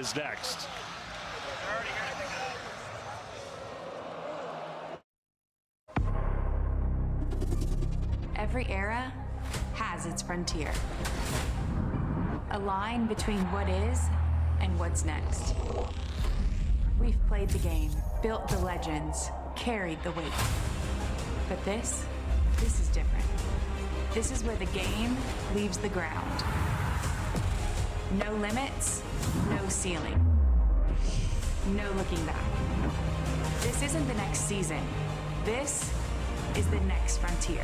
is next. Every era has its frontier. A line between what is and what's next. We've played the game, built the legends, carried the weight. But this is different. This is where the game leaves the ground. No limits, no ceiling. No looking back. This isn't the next season. This is the next frontier.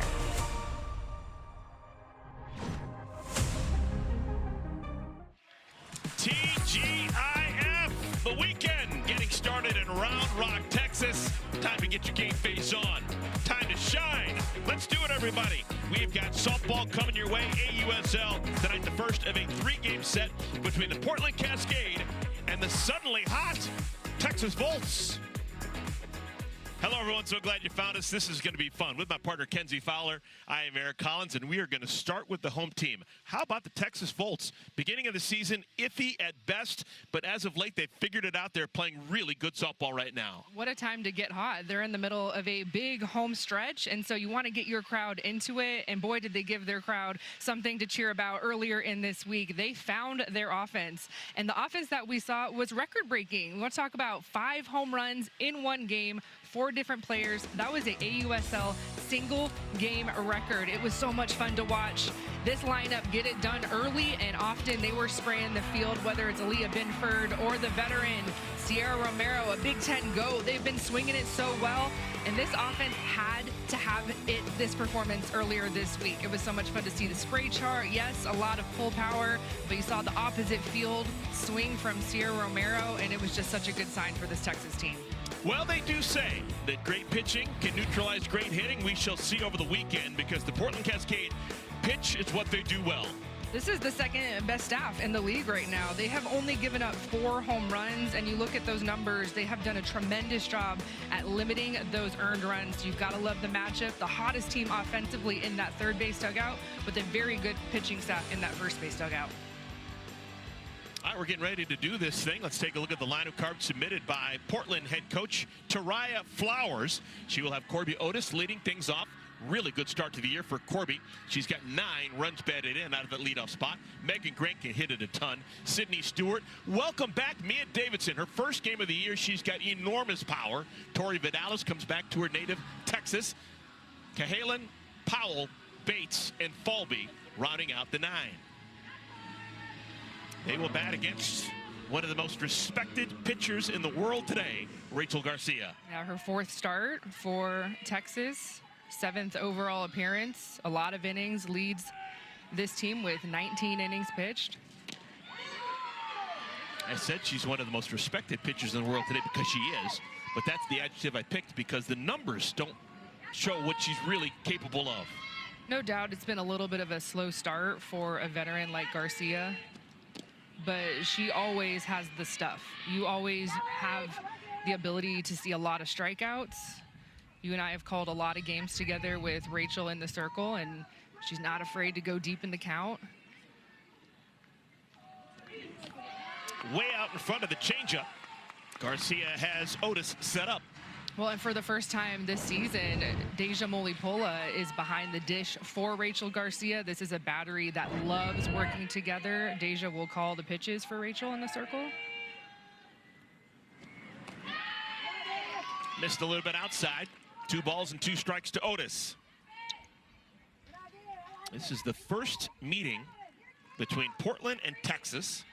TGIF, the weekend getting started in Round Rock, Texas. Time to get your game face on. Time to shine. Let's do it, everybody. We've got softball coming your way, AUSL. Tonight, the first of a three-game set between the Portland Cascade and the suddenly hot Texas Volts. Hello, everyone. So glad you found us. This is going to be fun. With my partner, Kenzie Fowler, I am Eric Collins, and we are going to start with the home team. How about the Texas Volts? Beginning of the season, iffy at best, but as of late, they've figured it out. They're playing really good softball right now. What a time to get hot. They're in the middle of a big home stretch, and so you want to get your crowd into it, and boy, did they give their crowd something to cheer about earlier in this week. They found their offense, and the offense that we saw was record-breaking. We want to talk about 5 home runs in one game, 4 different players. That was a AUSL single game record. It was so much fun to watch this lineup get it done early, and often they were spraying the field, whether it's Aaliyah Binford or the veteran Sierra Romero, a Big Ten go. They've been swinging it so well, and this offense had to have this performance earlier this week. It was so much fun to see the spray chart. Yes, a lot of pull power, but you saw the opposite field swing from Sierra Romero, and it was just such a good sign for this Texas team. Well, they do say that great pitching can neutralize great hitting. We shall see over the weekend, because the Portland Cascade pitch is what they do well. This is the second best staff in the league right now. They have only given up 4 home runs, and you look at those numbers, they have done a tremendous job at limiting those earned runs. You've got to love the matchup. The hottest team offensively in that third base dugout, with a very good pitching staff in that first base dugout. All right, we're getting ready to do this thing. Let's take a look at the lineup card submitted by Portland head coach Taraya Flowers. She will have Corby Otis leading things off. Really good start to the year for Corby. She's got 9 runs batted in out of that leadoff spot. Megan Grant can hit it a ton. Sydney Stewart. Welcome back, Mia Davidson. Her first game of the year. She's got enormous power. Tori Vidalis comes back to her native Texas. Cahalan, Powell, Bates, and Falby rounding out the 9. They will bat against one of the most respected pitchers in the world today, Rachel Garcia. Now her 4th start for Texas, 7th overall appearance, a lot of innings, leads this team with 19 innings pitched. I said she's one of the most respected pitchers in the world today because she is, but that's the adjective I picked because the numbers don't show what she's really capable of. No doubt it's been a little bit of a slow start for a veteran like Garcia, but she always has the stuff. You always have the ability to see a lot of strikeouts. You and I have called a lot of games together with Rachel in the circle, and she's not afraid to go deep in the count. Way out in front of the changeup. Garcia has Otis set up. Well, and for the first time this season, Deja Molipola is behind the dish for Rachel Garcia. This is a battery that loves working together. Deja will call the pitches for Rachel in the circle. Missed a little bit outside. 2 balls and 2 strikes to Otis. This is the first meeting between Portland and Texas.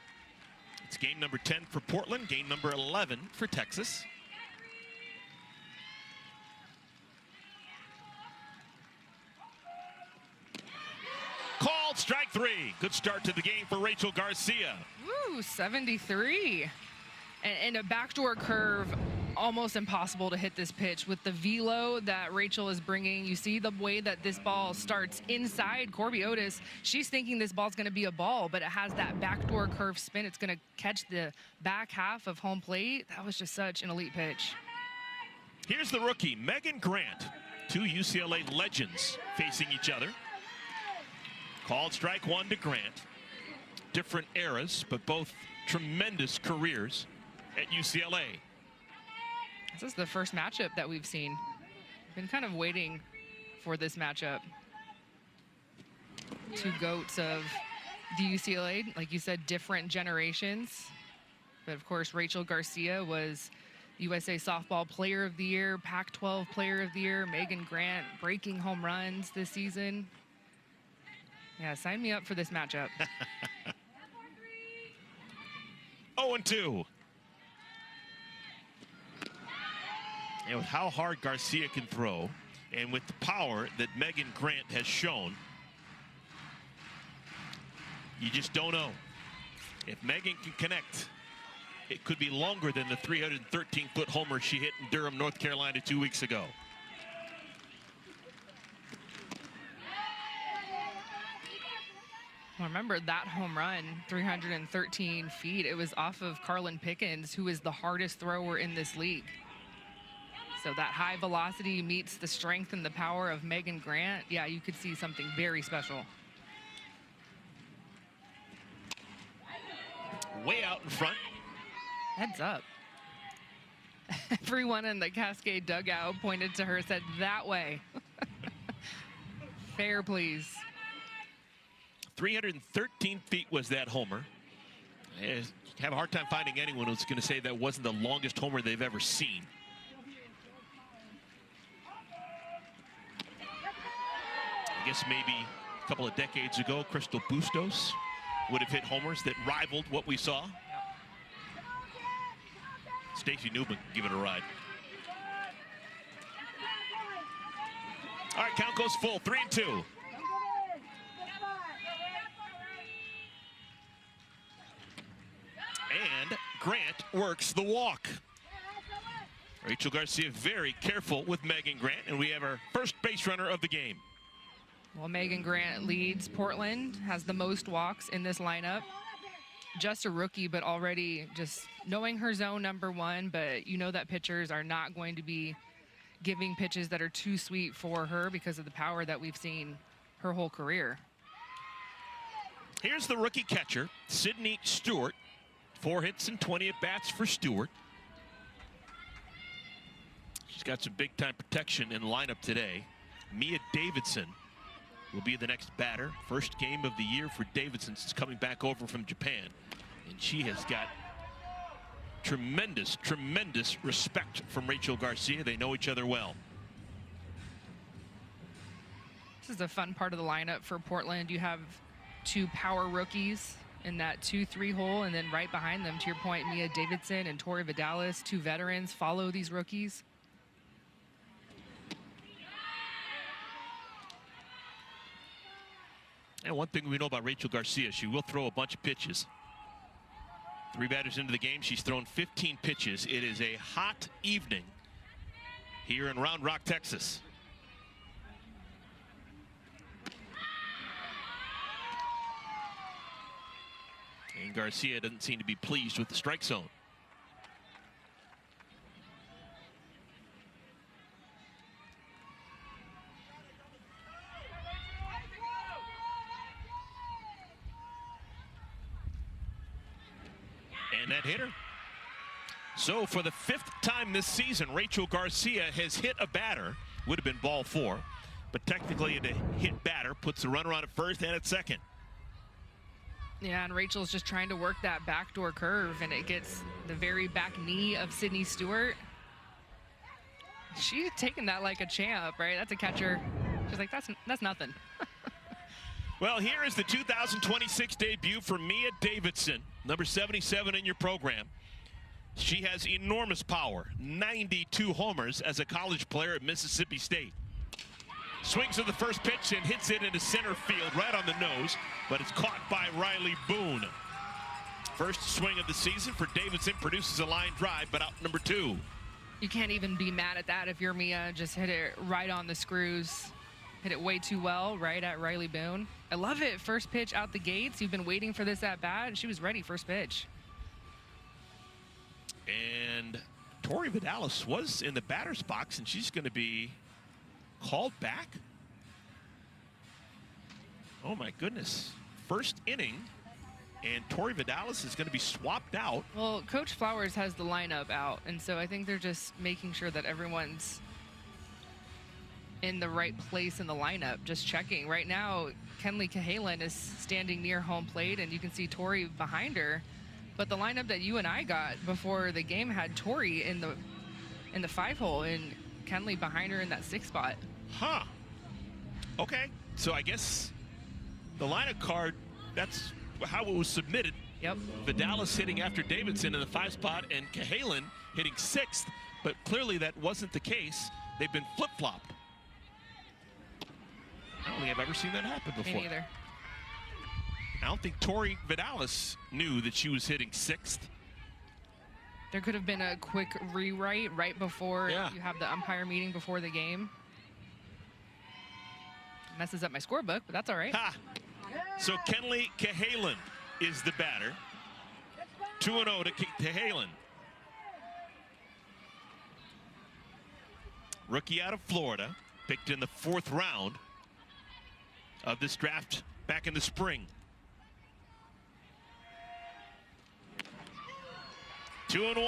It's game number 10 for Portland, game number 11 for Texas. Called strike 3. Good start to the game for Rachel Garcia. Ooh, 73. And a backdoor curve, almost impossible to hit this pitch with the velo that Rachel is bringing. You see the way that this ball starts inside Corby Otis. She's thinking this ball's going to be a ball, but it has that backdoor curve spin. It's going to catch the back half of home plate. That was just such an elite pitch. Here's the rookie, Megan Grant. 2 UCLA legends facing each other. Called strike 1 to Grant. Different eras, but both tremendous careers at UCLA. This is the first matchup that we've seen. Been kind of waiting for this matchup. Two GOATs of the UCLA, like you said, different generations. But of course, Rachel Garcia was USA Softball Player of the Year, Pac-12 Player of the Year. Megan Grant breaking home runs this season. Yeah, sign me up for this matchup. 0-2. And with how hard Garcia can throw, and with the power that Megan Grant has shown, you just don't know. If Megan can connect, it could be longer than the 313-foot homer she hit in Durham, North Carolina 2 weeks ago. Well, remember that home run, 313 feet, it was off of Carlin Pickens, who is the hardest thrower in this league. So that high velocity meets the strength and the power of Megan Grant. Yeah, you could see something very special. Way out in front. Heads up. Everyone in the Cascade dugout pointed to her, said, that way. Fair, please. 313 feet was that homer. I have a hard time finding anyone who's going to say that wasn't the longest homer they've ever seen. I guess maybe a couple of decades ago, Crystal Bustos would have hit homers that rivaled what we saw. Stacey Newman, give it a ride. All right, count goes full, 3-2. And Grant works the walk. Rachel Garcia very careful with Megan Grant, and we have our first base runner of the game. Well, Megan Grant leads Portland, has the most walks in this lineup. Just a rookie, but already just knowing her zone number one, but you know that pitchers are not going to be giving pitches that are too sweet for her because of the power that we've seen her whole career. Here's the rookie catcher, Sydney Stewart. 4 hits and 20 at-bats for Stewart. She's got some big-time protection in the lineup today. Mia Davidson will be the next batter. First game of the year for Davidson since coming back over from Japan. And she has got tremendous, tremendous respect from Rachel Garcia. They know each other well. This is a fun part of the lineup for Portland. You have two power rookies in that 2-3 hole, and then right behind them, to your point, Mia Davidson and Tori Vidalis, two veterans, follow these rookies. And one thing we know about Rachel Garcia, she will throw a bunch of pitches. 3 batters into the game, she's thrown 15 pitches. It is a hot evening here in Round Rock, Texas. And Garcia doesn't seem to be pleased with the strike zone. And that hit her. So for the 5th time this season, Rachel Garcia has hit a batter. Would have been ball 4, but technically a hit batter puts the runner on at first and at second. Yeah, and Rachel's just trying to work that backdoor curve, and it gets the very back knee of Sydney Stewart. She's taking that like a champ, right? That's a catcher. She's like, that's nothing. Well, here is the 2026 debut for Mia Davidson, number 77 in your program. She has enormous power, 92 homers as a college player at Mississippi State. Swings at the first pitch and hits it into center field right on the nose, but it's caught by Riley Boone. First swing of the season for Davidson, produces a line drive, but out number 2. You can't even be mad at that if you're Mia. Just hit it right on the screws. Hit it way too well, right at Riley Boone. I love it. First pitch out the gates. You've been waiting for this at bat. She was ready first pitch. And Tori Vidalis was in the batter's box, and she's going to be called back. Oh my goodness. First inning And Tori Vidalis is going to be swapped out. Well, Coach Flowers has the lineup out, and so I think they're just making sure that everyone's in the right place in the lineup, just checking. Right now, Kenleigh Cahalan is standing near home plate, and you can see Tori behind her. But the lineup that you and I got before the game had Tori in the 5-hole and Kenleigh behind her in that 6th spot. Huh. Okay. So I guess the lineup card, that's how it was submitted. Yep. Vidalis hitting after Davidson in the 5 spot and Cahalan hitting 6th, but clearly that wasn't the case. They've been flip-flopped. I don't think I've ever seen that happen before. Me neither. I don't think Tori Vidalis knew that she was hitting 6th. There could have been a quick rewrite right before you have the umpire meeting before the game. Messes up my scorebook, but that's all right. Ha! So Kenleigh Cahalan is the batter. 2-0 to Cahalan. Rookie out of Florida, picked in the 4th round of this draft back in the spring. 2-1.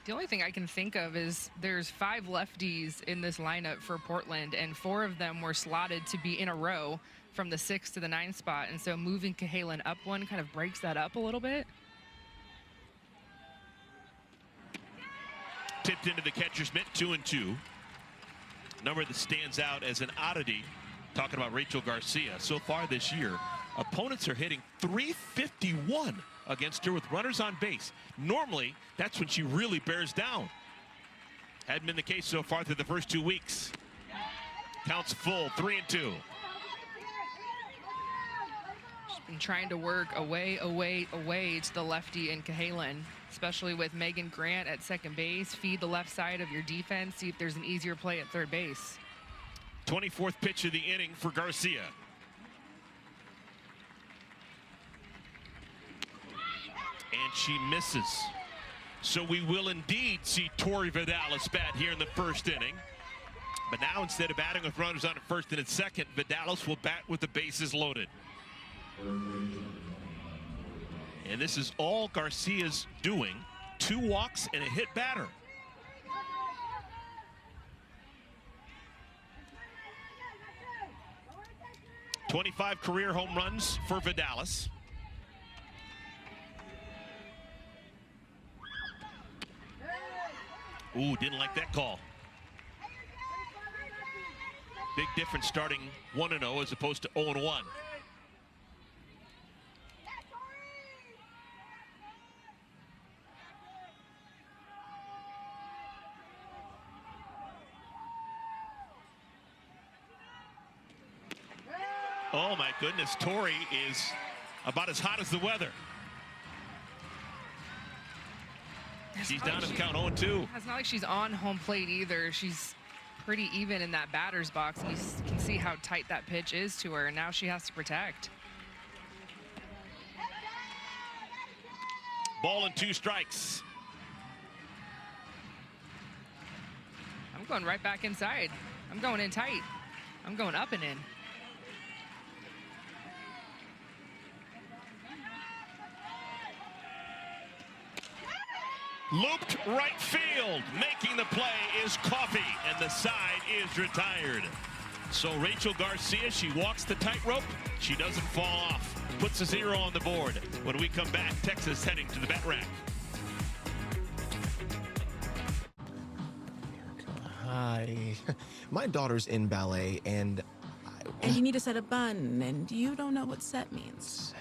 The only thing I can think of is there's 5 lefties in this lineup for Portland, and 4 of them were slotted to be in a row from the 6th to the 9th spot. And so moving Cahalan up one kind of breaks that up a little bit. Tipped into the catcher's mitt, 2-2. Number that stands out as an oddity, talking about Rachel Garcia. So far this year, opponents are hitting .351 against her with runners on base. Normally, that's when she really bears down. Hadn't been the case so far through the first 2 weeks. Counts full, 3-2. She's been trying to work away to the lefty in Cahalan, especially with Megan Grant at second base. Feed the left side of your defense, see if there's an easier play at third base. 24th pitch of the inning for Garcia. And she misses. So we will indeed see Tori Vidalis bat here in the 1st inning. But now instead of batting with runners on at 1st and at 2nd, Vidalis will bat with the bases loaded. And this is all Garcia's doing. 2 walks and a hit batter. .25 career home runs for Vidalis. Ooh, didn't like that call. Big difference starting 1-0 as opposed to 0-1. Oh my goodness, Tori is about as hot as the weather. She's down to the count 0-2. It's not like she's on home plate either. She's pretty even in that batter's box. And you can see how tight that pitch is to her. And now she has to protect. Ball and 2 strikes. I'm going right back inside. I'm going in tight. I'm going up and in. Looped right field. Making the play is Coffey, and the side is retired. So Rachel Garcia, she walks the tightrope. She doesn't fall off. Puts a 0 on the board. When we come back, Texas heading to the bat rack. Hi. My daughter's in ballet, and And you need to set a bun, and you don't know what set means.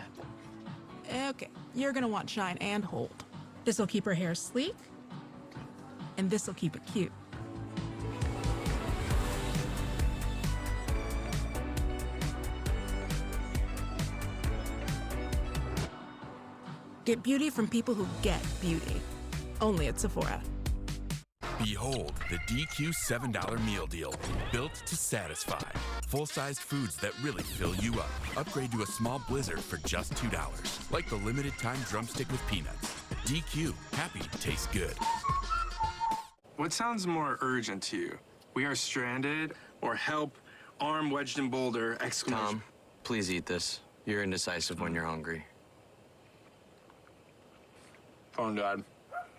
Okay, you're gonna want shine and hold. This'll keep her hair sleek, and this'll keep it cute. Get beauty from people who get beauty. Only at Sephora. Behold the DQ $7 meal deal, built to satisfy. Full-sized foods that really fill you up. Upgrade to a small blizzard for just $2, like the limited time drumstick with peanuts. DQ, happy tastes good. What sounds more urgent to you? We are stranded, or help, arm wedged in boulder, exclamation. Tom, Please eat this. You're indecisive when you're hungry. Phone died.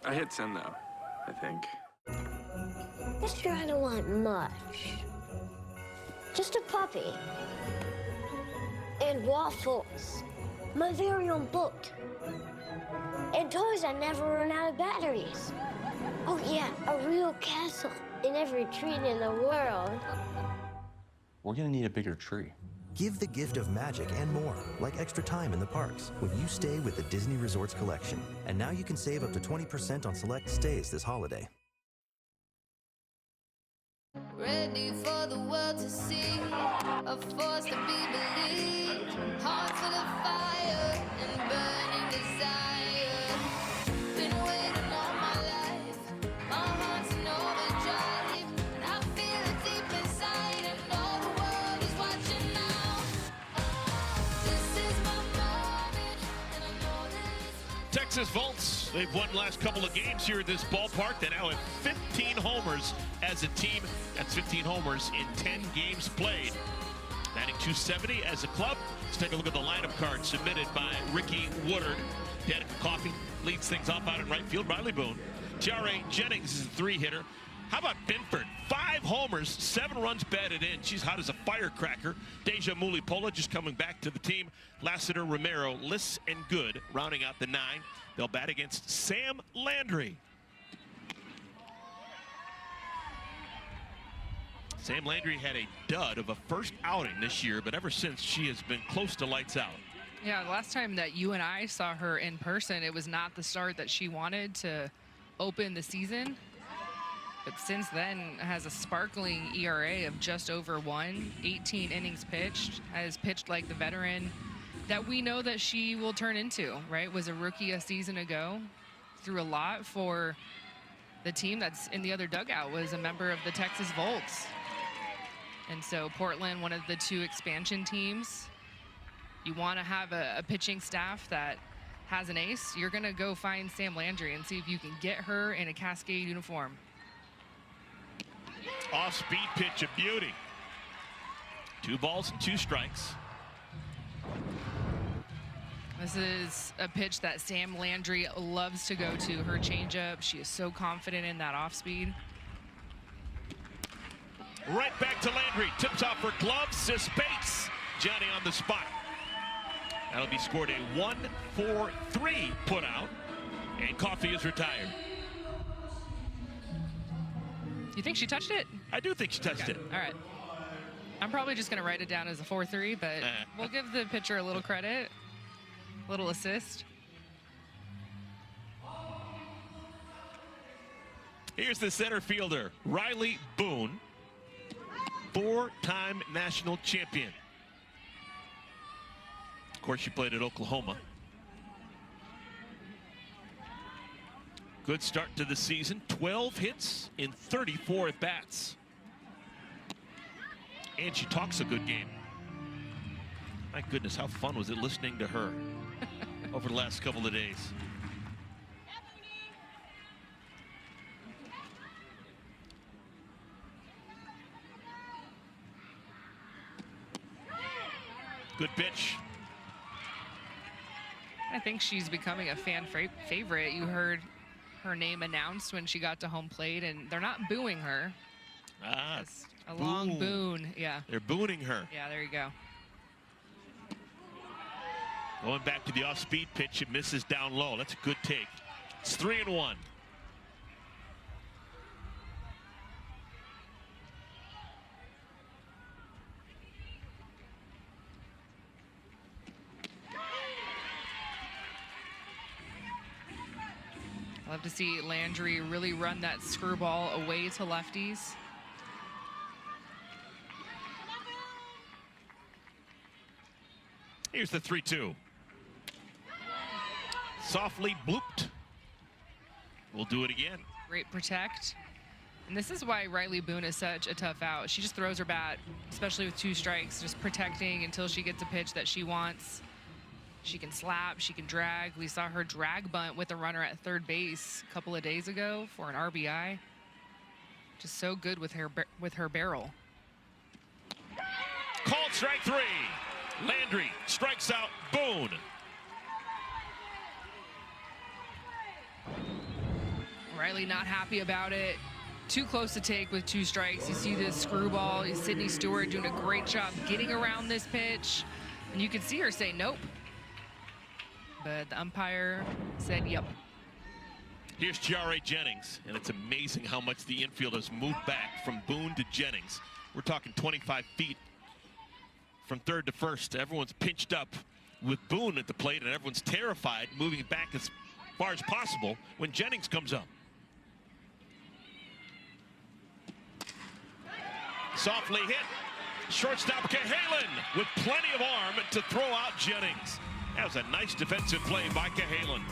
I hit send though, I think. This year I don't want much. Just a puppy. And waffles. My very own boat. And toys that never run out of batteries. Oh yeah, a real castle in every tree in the world. We're gonna need a bigger tree. Give the gift of magic and more, like extra time in the parks, when you stay with the Disney Resorts Collection. And now you can save up to 20% on select stays this holiday. Ready for the world to see, a force to be believed, heart full of fire and burning desire. Been waiting all my life, my heart's in overdrive, and I feel it deep inside, and all the world is watching now. This is my moment, and I know that it's my Texas Volts, they've won the last couple of games here at this ballpark. They now have 15 homers as a team. That's 15 homers in 10 games played. Batting .270 as a club. Let's take a look at the lineup card submitted by Ricky Woodard. Danica Coffey leads things off out in right field. Riley Boone. Tiare Jennings is a 3-hitter. How about Binford? 5 homers, 7 runs batted in. She's hot as a firecracker. Deja Mulipola just coming back to the team. Lassiter, Romero, Liss, and Good rounding out the 9. They'll bat against Sam Landry. Sam Landry had a dud of a first outing this year, but ever since she has been close to lights out. Yeah, the last time that you and I saw her in person, it was not the start that she wanted to open the season. But since then, has a sparkling ERA of just over 1, 18 innings pitched, has pitched like the veteran that we know that she will turn into, right? Was a rookie a season ago, threw a lot for the team that's in the other dugout, was a member of the Texas Volts. And so Portland, one of the 2 expansion teams, you want to have a pitching staff that has an ace, you're going to go find Sam Landry and see if you can get her in a Cascade uniform. Off-speed pitch, a beauty. 2 balls and 2 strikes. This is a pitch that Sam Landry loves to go to, her changeup. She is so confident in that off-speed. Right back to Landry. Tips off her glove. Bates. Johnny on the spot. That'll be scored a 1-4-3 put out. And Coffey is retired. You think she touched it? I do think she touched it. All right. I'm probably just going to write it down as a 4-3, but we'll give the pitcher a little credit, a little assist. Here's the center fielder, Riley Boone, 4-time national champion. Of course, she played at Oklahoma. Good start to the season, 12 hits in 34 at-bats. And she talks a good game. My goodness, how fun was it listening to her over the last couple of days. Good pitch. I think she's becoming a fan favorite. You heard her name announced when she got to home plate, and they're not booing her. Ah, It's a long boon. Yeah. They're booning her. Yeah, there you go. Going back to the off-speed pitch, it misses down low. That's a good take. It's 3-1. Love to see Landry really run that screwball away to lefties. Here's the 3-2. Softly blooped. We'll do it again. Great protect. And this is why Riley Boone is such a tough out. She just throws her bat, especially with 2 strikes, just protecting until she gets a pitch that she wants. She can slap, she can drag. We saw her drag bunt with a runner at third base a couple of days ago for an RBI. Just so good with her barrel. Called strike 3. Landry strikes out Boone. Riley not happy about it. Too close to take with 2 strikes. You see this screwball. Sydney Stewart doing a great job getting around this pitch. And you can see her say nope. But the umpire said yep. Here's Tiare Jennings, and it's amazing how much the infield has moved back from Boone to Jennings. We're talking 25 feet from third to first. Everyone's pinched up with Boone at the plate, and everyone's terrified moving back as far as possible when Jennings comes up. Softly hit. Shortstop Cahalan with plenty of arm to throw out Jennings. That was a nice defensive play by Cahalan.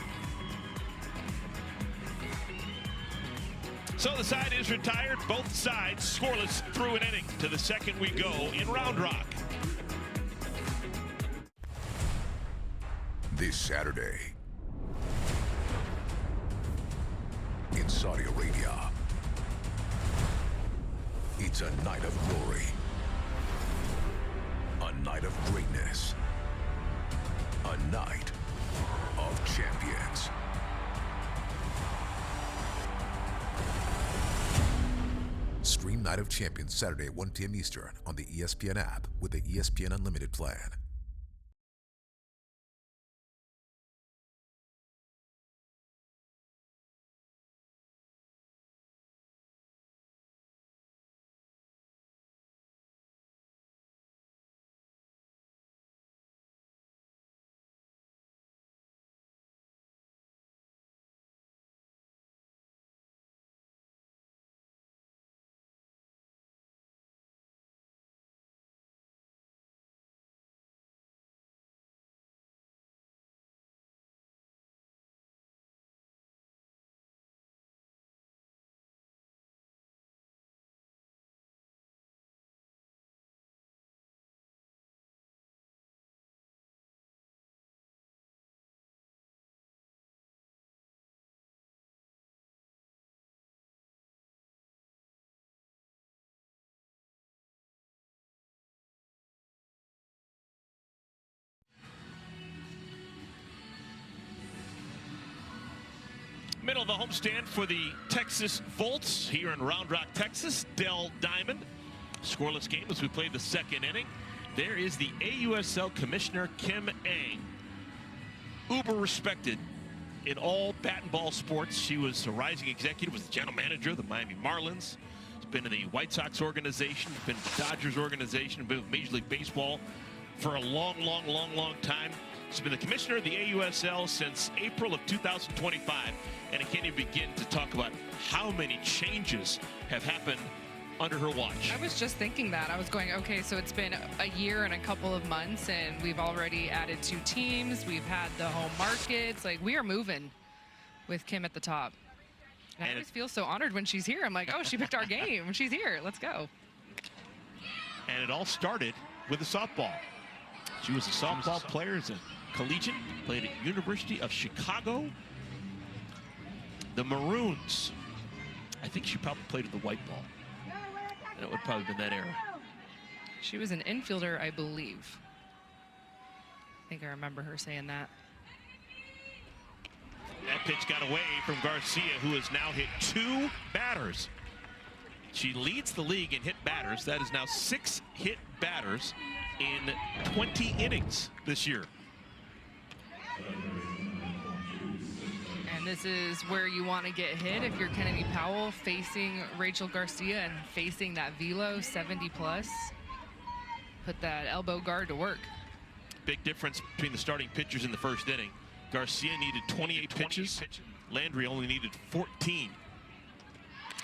So the side is retired. Both sides scoreless through an inning. To the second we go in Round Rock. This Saturday in Saudi Arabia, it's a night of glory, a night of greatness, a night of champions. Stream Night of Champions Saturday at 1 p.m. Eastern on the ESPN app with the ESPN Unlimited plan. Middle of the homestand for the Texas Volts here in Round Rock, Texas. Dell Diamond. Scoreless game as we play the second inning. There is the AUSL Commissioner Kim Ng. Uber respected in all bat and ball sports. She was a rising executive, was the general manager of the Miami Marlins. Has been in the White Sox organization, been in the Dodgers organization, been with Major League Baseball for a long time. She's been the commissioner of the AUSL since April of 2025, and I can't even begin to talk about how many changes have happened under her watch. I was just thinking that. I was going, okay, so it's been a year and a couple of months, and we've already added 2 teams. We've had the home markets. Like, we are moving with Kim at the top. And I always feel so honored when she's here. I'm like, oh, she picked our game. She's here. Let's go. And it all started with a softball. She was a softball player as a collegiate, played at University of Chicago. The Maroons. I think she probably played with the white ball. And it would probably have been that era. She was an infielder, I believe. I think I remember her saying that. That pitch got away from Garcia, who has now hit 2 batters. She leads the league in hit batters. That is now 6 hit batters in 20 innings this year. And this is where you want to get hit if you're Kennedy Powell, facing Rachel Garcia and facing that velo 70 plus. Put that elbow guard to work. Big difference between the starting pitchers in the first inning. Garcia needed 28 pitches. Landry only needed 14.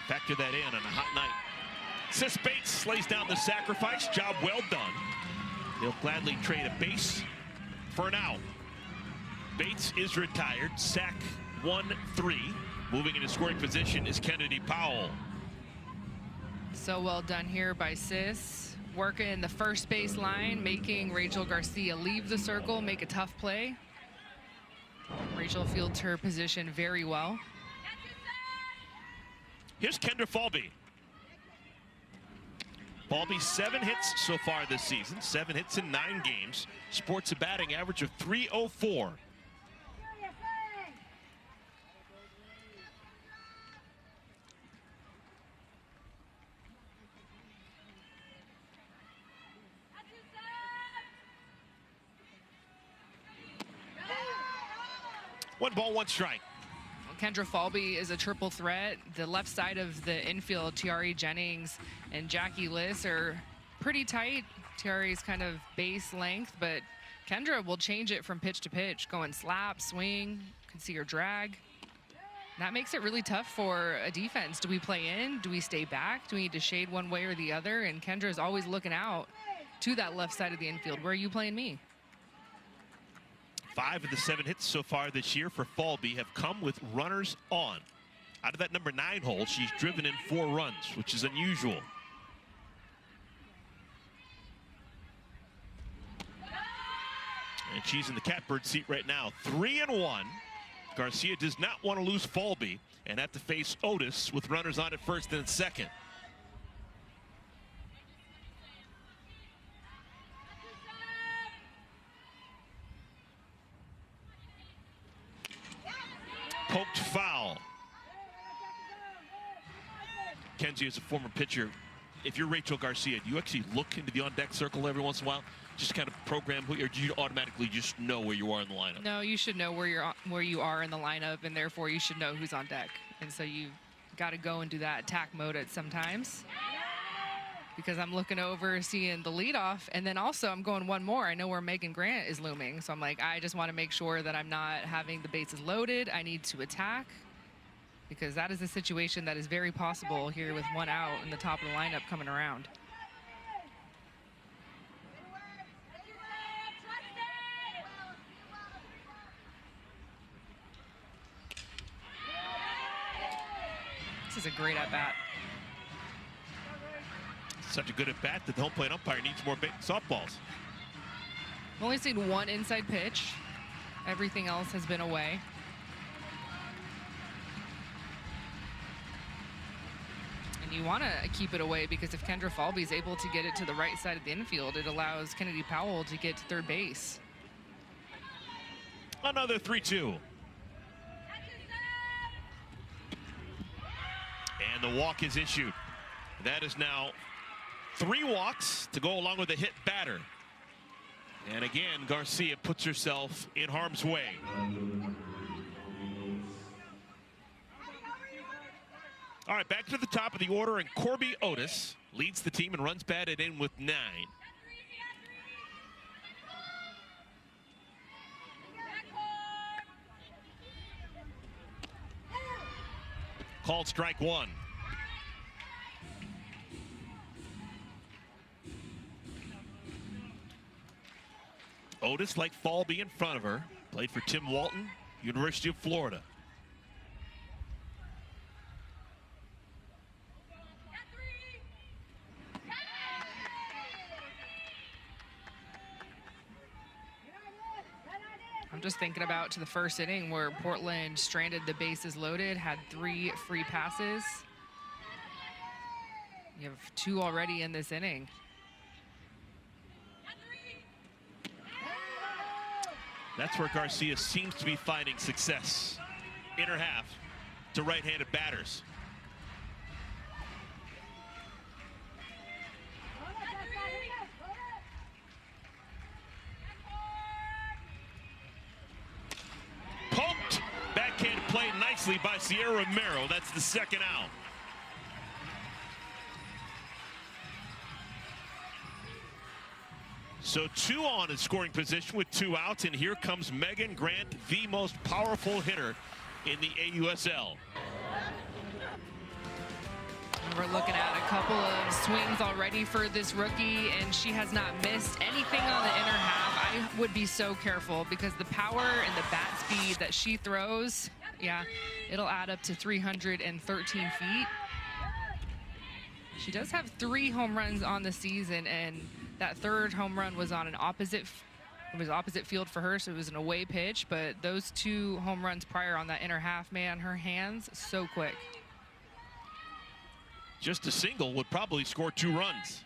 Factor that in on a hot night. Sis Bates lays down the sacrifice. Job well done. They'll gladly trade a base for an out. Bates is retired. Sack 1-3. Moving into scoring position is Kennedy Powell. So well done here by Sis. Working the first base line, making Rachel Garcia leave the circle, make a tough play. Rachel fields her position very well. Here's Kendra Falby. Falby, 7 hits so far this season, 7 hits in 9 games. Sports a batting average of .304. One ball, one strike. Kendra Falby is a triple threat. The left side of the infield, Tiari Jennings and Jackie Liss are pretty tight. Tiari's kind of base length, but Kendra will change it from pitch to pitch, going slap, swing. You can see her drag. That makes it really tough for a defense. Do we play in? Do we stay back? Do we need to shade one way or the other? And Kendra is always looking out to that left side of the infield. Where are you playing me? 5 of the 7 hits so far this year for Falby have come with runners on. Out of that number 9 hole, she's driven in 4 runs, which is unusual. And she's in the catbird seat right now. 3-1. Garcia does not want to lose Falby and have to face Otis with runners on at first and second. Poked foul. Kenzie, as a former pitcher, if you're Rachel Garcia, do you actually look into the on-deck circle every once in a while? Just kind of program, or do you automatically just know where you are in the lineup? No, you should know where you are in the lineup, and therefore you should know who's on deck. And so you got to go into that attack mode at sometimes. Because I'm looking over, seeing the leadoff, and then also I'm going one more. I know where Megan Grant is looming, so I'm like, I just want to make sure that I'm not having the bases loaded. I need to attack, because that is a situation that is very possible here with 1 out in the top of the lineup coming around. This is a great at-bat. Such a good at-bat that the home plate umpire needs more softballs. I've only seen 1 inside pitch. Everything else has been away. And you want to keep it away, because if Kendra Falby is able to get it to the right side of the infield, it allows Kennedy Powell to get to third base. Another 3-2. And the walk is issued. That is now 3 walks to go along with a hit batter. And again, Garcia puts herself in harm's way. All right, back to the top of the order, and Corby Otis leads the team and runs batted in with 9. Called strike 1. Otis, like Falby in front of her, played for Tim Walton, University of Florida. I'm just thinking about to the first inning where Portland stranded the bases loaded, had 3 free passes. You have 2 already in this inning. That's where Garcia seems to be finding success. Inner half to right-handed batters. Poked. Backhand play nicely by Sierra Romero. That's the second out. So 2 on in scoring position with 2 outs, and here comes Megan Grant, the most powerful hitter in the AUSL. We're looking at a couple of swings already for this rookie, and she has not missed anything on the inner half. I would be so careful, because the power and the bat speed that she throws, yeah, it'll add up to 313 feet. She does have 3 home runs on the season, and that 3rd home run was on an opposite field for her, so it was an away pitch, but those 2 home runs prior on that inner half, man, her hands so quick. Just a single would probably score 2 runs.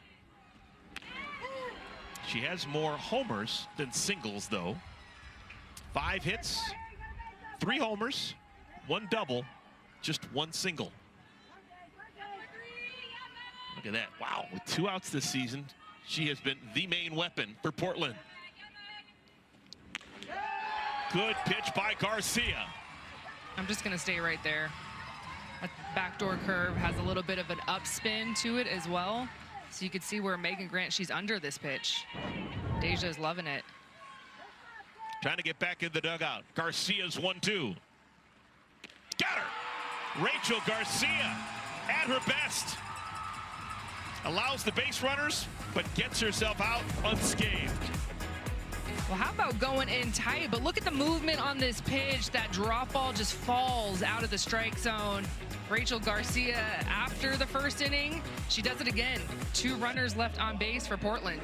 She has more homers than singles, though. 5 hits, 3 homers, 1 double, just 1 single. Look at that. Wow, with 2 outs this season, she has been the main weapon for Portland. Good pitch by Garcia. I'm just going to stay right there. That backdoor curve has a little bit of an upspin to it as well. So you can see where Megan Grant, she's under this pitch. Deja's loving it. Trying to get back in the dugout. Garcia's 1-2. Got her. Rachel Garcia at her best. Allows the base runners, but gets herself out unscathed. Well, how about going in tight? But look at the movement on this pitch. That drop ball just falls out of the strike zone. Rachel Garcia, after the first inning, she does it again. 2 runners left on base for Portland.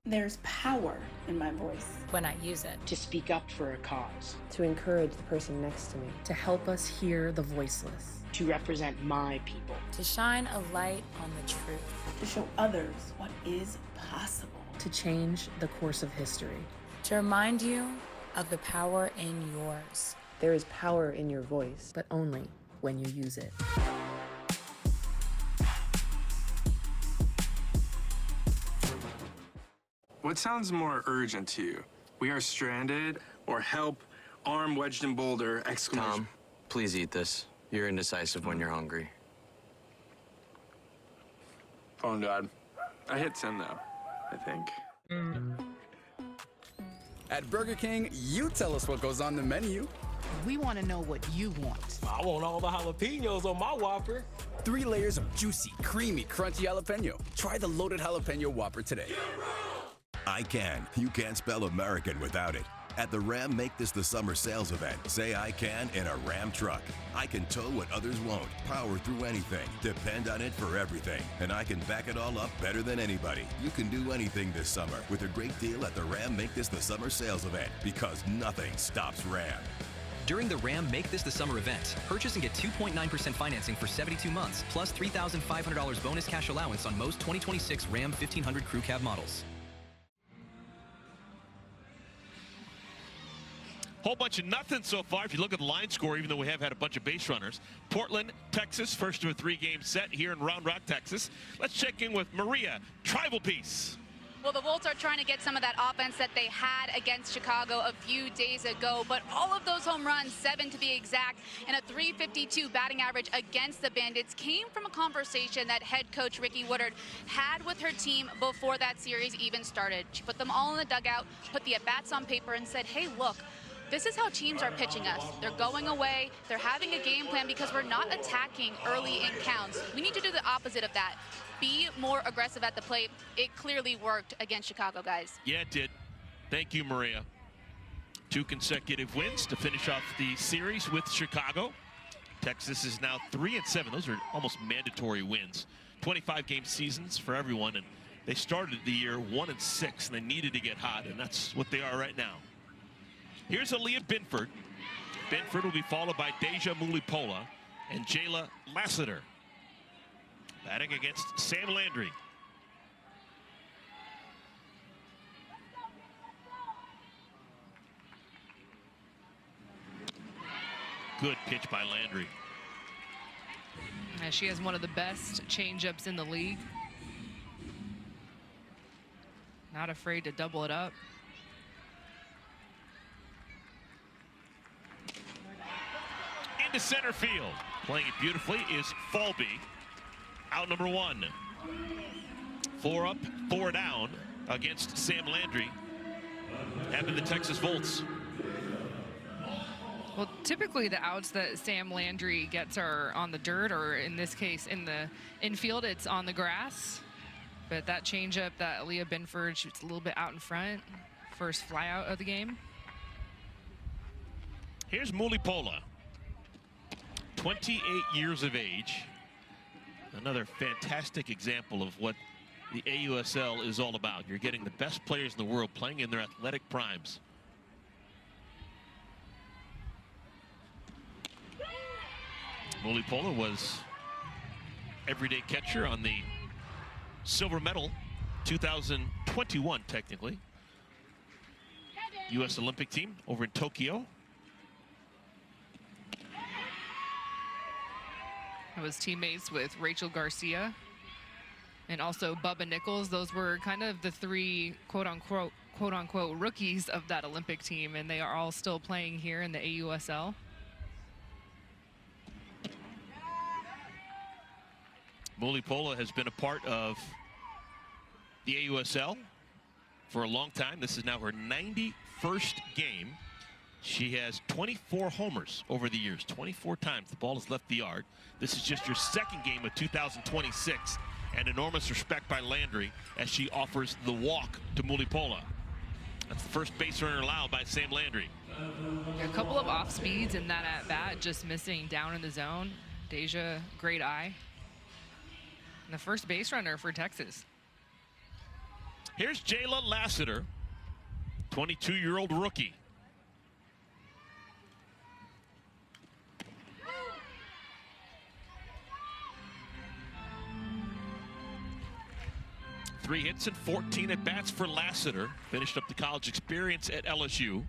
There's power in my voice. When I use it. To speak up for a cause. To encourage the person next to me. To help us hear the voiceless. To represent my people. To shine a light on the truth. To show others what is possible. To change the course of history. To remind you of the power in yours. There is power in your voice, but only when you use it. What sounds more urgent to you? We are stranded, or help, arm wedged in boulder, exclamation. Tom, please eat this. You're indecisive when you're hungry. Phone died. I hit send though, I think. At Burger King, you tell us what goes on the menu. We want to know what you want. I want all the jalapenos on my Whopper. 3 layers of juicy, creamy, crunchy jalapeno. Try the loaded jalapeno Whopper today. I can. You can't spell American without it. At the Ram Make This the Summer sales event, say I can in a Ram truck. I can tow what others won't, power through anything, depend on it for everything, and I can back it all up better than anybody. You can do anything this summer with a great deal at the Ram Make This the Summer sales event, because nothing stops Ram. During the Ram Make This the Summer event, purchase and get 2.9% financing for 72 months, plus $3,500 bonus cash allowance on most 2026 Ram 1500 Crew Cab models. Whole bunch of nothing so far if you look at the line score, even though we have had a bunch of base runners. Portland, Texas, first of a 3-game set here in Round Rock, Texas. Let's check in with Maria, Tribal Piece. Well, the Wolves are trying to get some of that offense that they had against Chicago a few days ago, but all of those home runs, 7 to be exact, and a .352 batting average against the Bandits came from a conversation that head coach Ricky Woodard had with her team before that series even started. She put them all in the dugout, put the at-bats on paper, and said, hey, look, this is how teams are pitching us. They're going away. They're having a game plan because we're not attacking early in counts. We need to do the opposite of that. Be more aggressive at the plate. It clearly worked against Chicago, guys. Yeah, it did. Thank you, Maria. 2 consecutive wins to finish off the series with Chicago. Texas is now 3-7. Those are almost mandatory wins. 25-game seasons for everyone, and they started the year 1-6, and they needed to get hot, and that's what they are right now. Here's Aaliyah Binford. Binford will be followed by Deja Mulipola and Jayla Lassiter. Batting against Sam Landry. Good pitch by Landry. She has one of the best changeups in the league. Not afraid to double it up. Into center field. Playing it beautifully is Falby. Out number 1. 4 up, 4 down against Sam Landry. Having the Texas Volts. Well, typically the outs that Sam Landry gets are on the dirt, or in this case, in the infield, it's on the grass. But that changeup that Aaliyah Binford shoots a little bit out in front. First flyout of the game. Here's Mulipola. 28 years of age. Another fantastic example of what the AUSL is all about. You're getting the best players in the world playing in their athletic primes. Mulipola was everyday catcher on the silver medal, 2021 technically. U.S. Olympic team over in Tokyo. I was teammates with Rachel Garcia and also Bubba Nichols. Those were kind of the three quote unquote rookies of that Olympic team, and they are all still playing here in the AUSL. Mulipola has been a part of the AUSL for a long time. This is now her 91st game. She has 24 homers over the years. 24 times the ball has left the yard. This is just your second game of 2026, and enormous respect by Landry as she offers the walk to Mulipola. That's the first base runner allowed by Sam Landry. A couple of off speeds in that at bat, just missing down in the zone. Deja, great eye. And the first base runner for Texas. Here's Jayla Lassiter, 22-year-old rookie. Three hits and 14 at-bats for Lassiter. Finished up the college experience at LSU.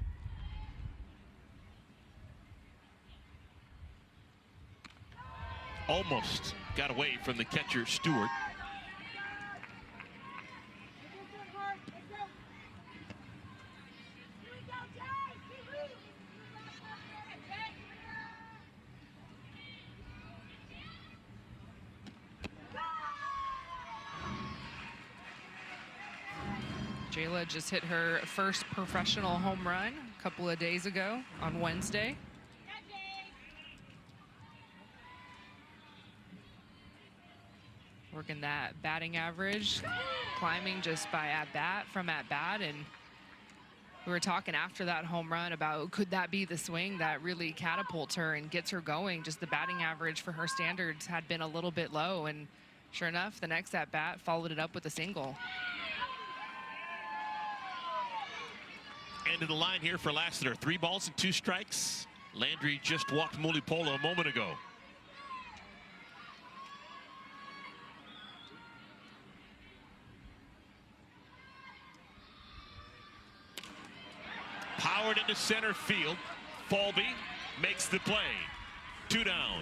Almost got away from the catcher, Stewart. Jayla just hit her first professional home run a couple of days ago on Wednesday. Working that batting average, climbing just by at-bat from at-bat. And we were talking after that home run about could that be the swing that really catapults her and gets her going. Just the batting average for her standards had been a little bit low, and sure enough, the next at-bat followed it up with a single. End of the line here for Lassiter. 3 balls and 2 strikes. Landry just walked Mulipola a moment ago. Powered into center field. Falby makes the play. 2 down.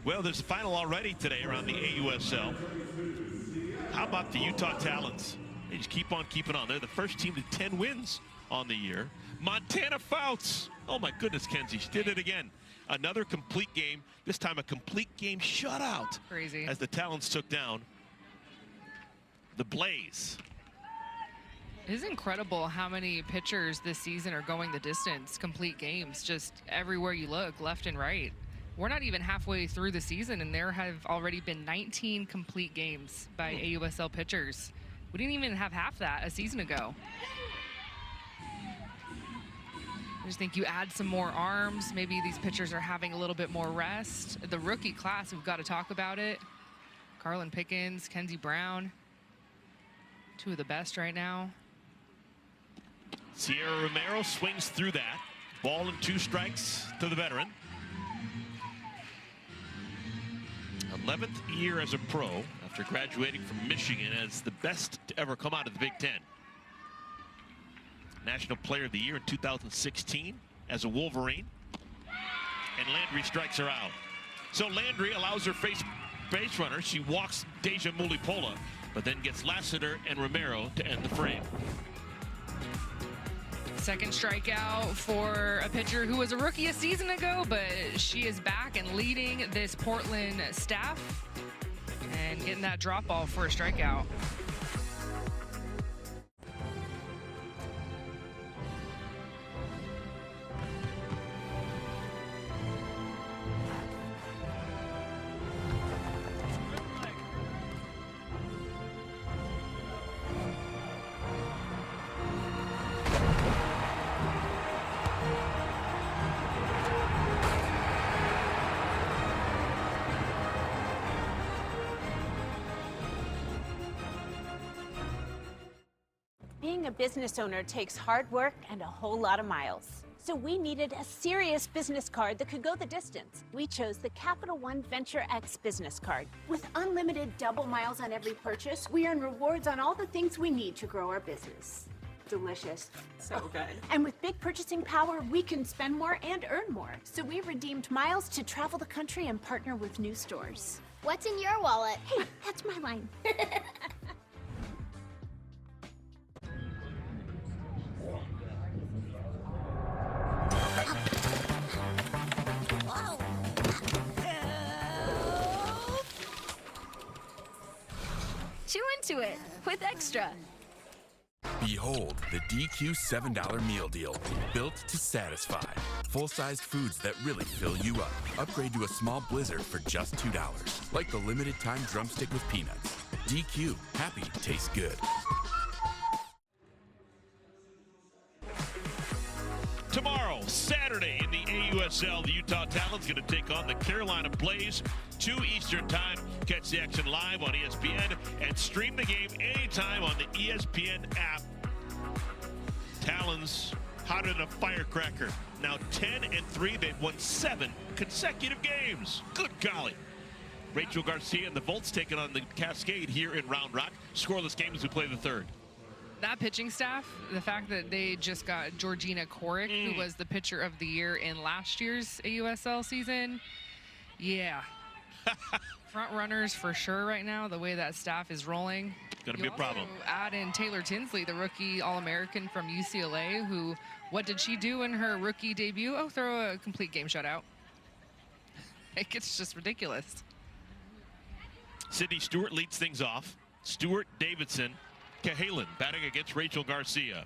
Well, there's a final already today around the AUSL. How about the Utah Talons? They just keep on keeping on. They're the first team to 10 wins on the year. Montana Fouts. Oh my goodness, Kenzie, she did it again. Another complete game, this time a complete game shutout. Crazy. As the Talons took down the Blaze. It is incredible how many pitchers this season are going the distance, complete games, just everywhere you look, left and right. We're not even halfway through the season, and there have already been 19 complete games by AUSL pitchers. We didn't even have half that a season ago. I just think you add some more arms. Maybe these pitchers are having a little bit more rest. The rookie class, we've got to talk about it. Carlin Pickens, Kenzie Brown, 2 of the best right now. Sierra Romero swings through that. Ball and 2 strikes to the veteran. 11th year as a pro after graduating from Michigan as the best to ever come out of the Big Ten. National Player of the Year in 2016 as a Wolverine. And Landry strikes her out. So Landry allows her base runner. She walks Deja Mulipola, but then gets Lassiter and Romero to end the frame. Second strikeout for a pitcher who was a rookie a season ago, but she is back and leading this Portland staff and getting that drop ball for a strikeout. Being a business owner takes hard work and a whole lot of miles. So we needed a serious business card that could go the distance. We chose the Capital One Venture X business card. With unlimited double miles on every purchase, we earn rewards on all the things we need to grow our business. Delicious. So good. And with big purchasing power, we can spend more and earn more. So we redeemed miles to travel the country and partner with new stores. What's in your wallet? Hey, that's my line. Chew into it with Extra. Behold the DQ $7 meal deal, built to satisfy. Full-sized foods that really fill you up. Upgrade to a small blizzard for just $2, like the limited time drumstick with peanuts. DQ, happy tastes good. Tomorrow, Saturday, in the AUSL, the Utah Talons going to take on the Carolina Blaze, 2 Eastern time. Catch the action live on ESPN and stream the game anytime on the ESPN app. Talons hotter than a firecracker. Now 10-3. They've won 7 consecutive games. Good golly. Rachel Garcia and the Volts taking on the Cascade here in Round Rock. Scoreless game as we play the third. That pitching staff, the fact that they just got Georgina Korick, who was the pitcher of the year in last year's AUSL season. Yeah. Front runners for sure right now, the way that staff is rolling. Gonna be a problem. Add in Taylor Tinsley, the rookie All-American from UCLA, who, what did she do in her rookie debut? Oh, throw a complete game shutout. It's just ridiculous. Sydney Stewart leads things off. Stewart, Davidson, Cahalan batting against Rachel Garcia.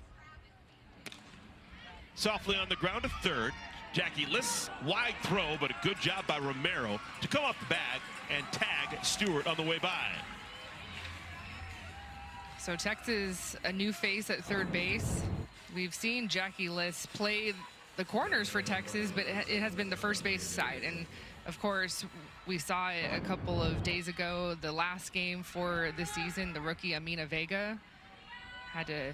Softly on the ground to third. Jackie Liss, wide throw, but a good job by Romero to come off the bag and tag Stewart on the way by. So Texas, a new face at third base. We've seen Jackie Liss play the corners for Texas, but it has been the first base side. And of course, we saw it a couple of days ago, the last game for the season, the rookie Amina Vega had to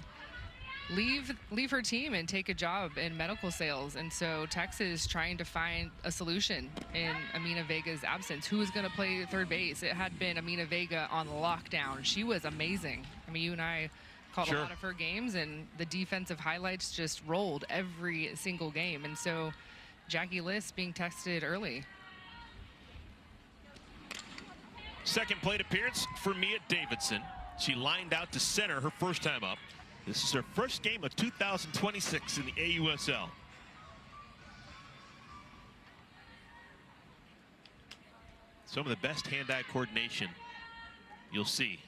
leave her team and take a job in medical sales. And so Texas trying to find a solution in Amina Vega's absence. Who is going to play third base? It had been Amina Vega on lockdown. She was amazing. I mean, you and I caught a lot of her games, and the defensive highlights just rolled every single game. And so Jackie Liss being tested early. Second plate appearance for Mia Davidson. She lined out to center her first time up. This is her first game of 2026 in the AUSL. Some of the best hand-eye coordination you'll see.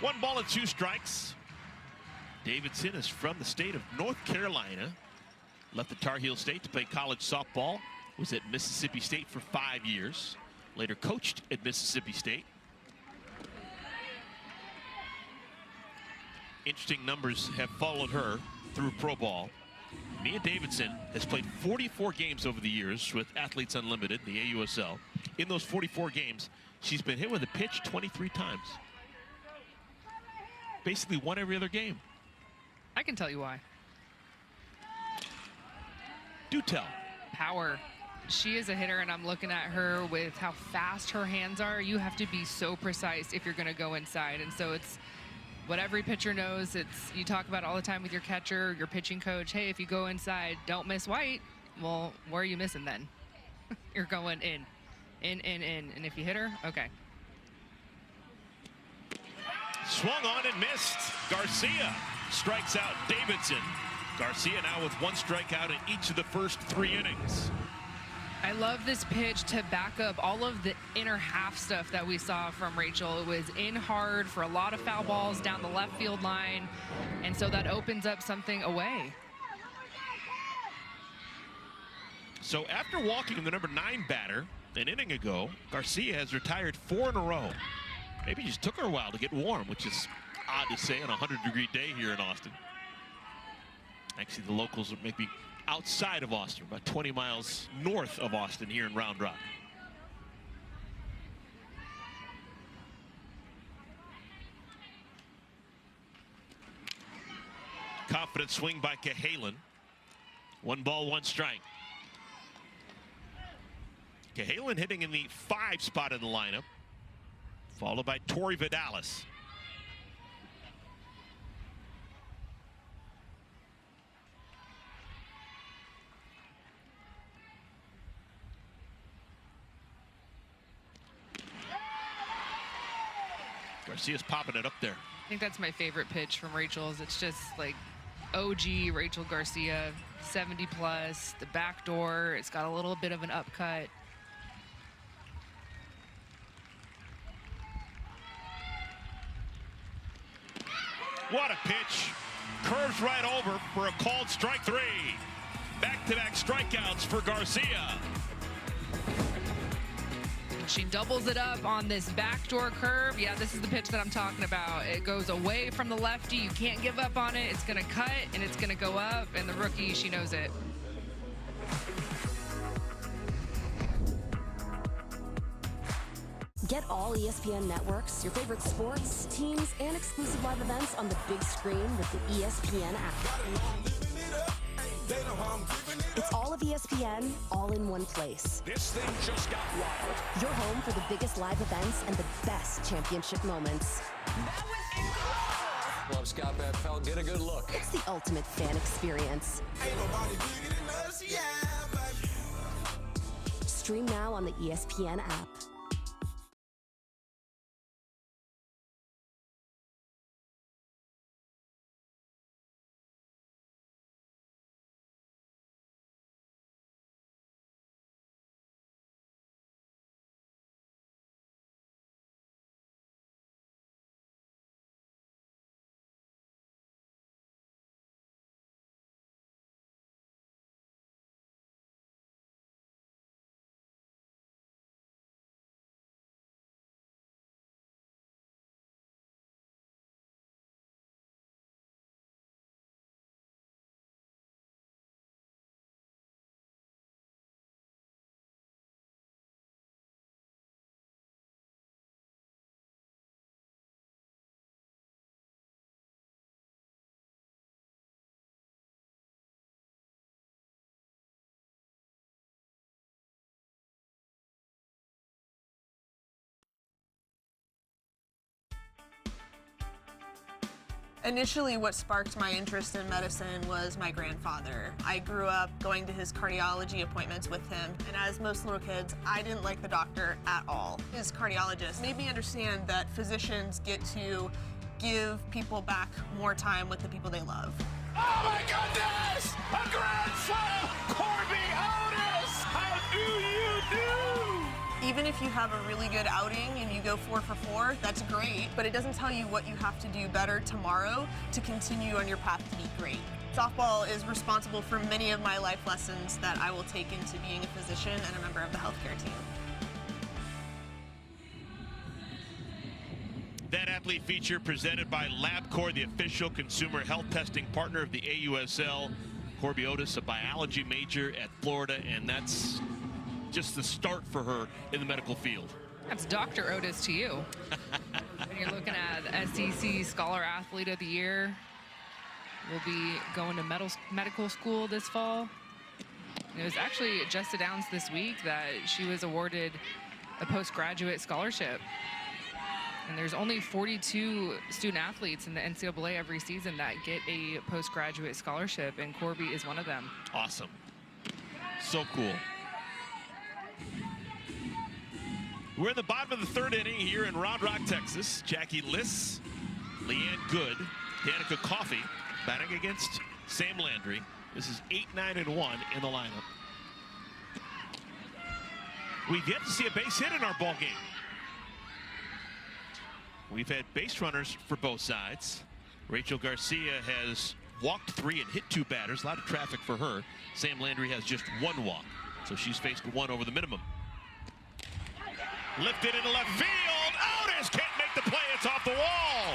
One ball and 2 strikes. Davidson is from the state of North Carolina. Left the Tar Heel State to play college softball. Was at Mississippi State for 5 years. Later coached at Mississippi State. Interesting numbers have followed her through pro ball. Mia Davidson has played 44 games over the years with Athletes Unlimited, the AUSL. In those 44 games, she's been hit with a pitch 23 times. Basically one every other game. I can tell you why. Do tell. Power. She is a hitter, and I'm looking at her with how fast her hands are. You have to be so precise if you're going to go inside. And so it's what every pitcher knows. It's, you talk about it all the time with your catcher, your pitching coach. Hey, if you go inside, don't miss white. Well, where are you missing then? You're going in. In. And if you hit her, okay. Swung on and missed. Garcia strikes out Davidson. Garcia now with 1 strikeout in each of the first 3 innings. I love this pitch to back up all of the inner half stuff that we saw from Rachel. It was in hard for a lot of foul balls down the left field line, and so that opens up something away. So after walking the number 9 batter an inning ago, Garcia has retired 4 in a row. Maybe it just took her a while to get warm, which is odd to say on a 100-degree day here in Austin. Actually, the locals are maybe outside of Austin, about 20 miles north of Austin here in Round Rock. Confident swing by Cahalan. 1 ball, 1 strike. Cahalan hitting in the 5 spot in the lineup, followed by Torrey Vidalis. Garcia's popping it up there. I think that's my favorite pitch from Rachel's. It's just like OG Rachel Garcia, 70 plus, the back door. It's got a little bit of an upcut. What a pitch. Curves right over for a called strike 3. Back-to-back strikeouts for Garcia. She doubles it up on this backdoor curve. Yeah, this is the pitch that I'm talking about. It goes away from the lefty. You can't give up on it. It's going to cut, and it's going to go up. And the rookie, she knows it. Get all ESPN networks, your favorite sports, teams, and exclusive live events on the big screen with the ESPN app. It's all of ESPN, all in one place. This thing just got wild. Your home for the biggest live events and the best championship moments. Well, Scott Van Pelt, get a good look. It's the ultimate fan experience. Stream now on the ESPN app. Initially, what sparked my interest in medicine was my grandfather. I grew up going to his cardiology appointments with him, and as most little kids, I didn't like the doctor at all. His cardiologist made me understand that physicians get to give people back more time with the people they love. Oh my goodness! A grand slam! Corby Otis! How do you do? Even if you have a really good outing and you go 4 for 4, that's great, but it doesn't tell you what you have to do better tomorrow to continue on your path to be great. Softball is responsible for many of my life lessons that I will take into being a physician and a member of the healthcare team. That athlete feature presented by LabCorp, the official consumer health testing partner of the AUSL. Corby Otis, a biology major at Florida, and that's just the start for her in the medical field. That's Dr. Otis to you. When you're looking at SEC Scholar Athlete of the Year, will be going to medical school this fall. And it was actually just announced this week that she was awarded a postgraduate scholarship. And there's only 42 student athletes in the NCAA every season that get a postgraduate scholarship, and Corby is one of them. Awesome. So cool. We're in the bottom of the 3rd inning here in Round Rock, Texas. Jackie Liss, Leanne Good, Danica Coffey batting against Sam Landry. This is 8-9-1 in the lineup. We've yet to see a base hit in our ball game. We've had base runners for both sides. Rachel Garcia has walked 3 and hit 2 batters. A lot of traffic for her. Sam Landry has just 1 walk, so she's faced 1 over the minimum. Lifted into left field. Otis can't make the play. It's off the wall.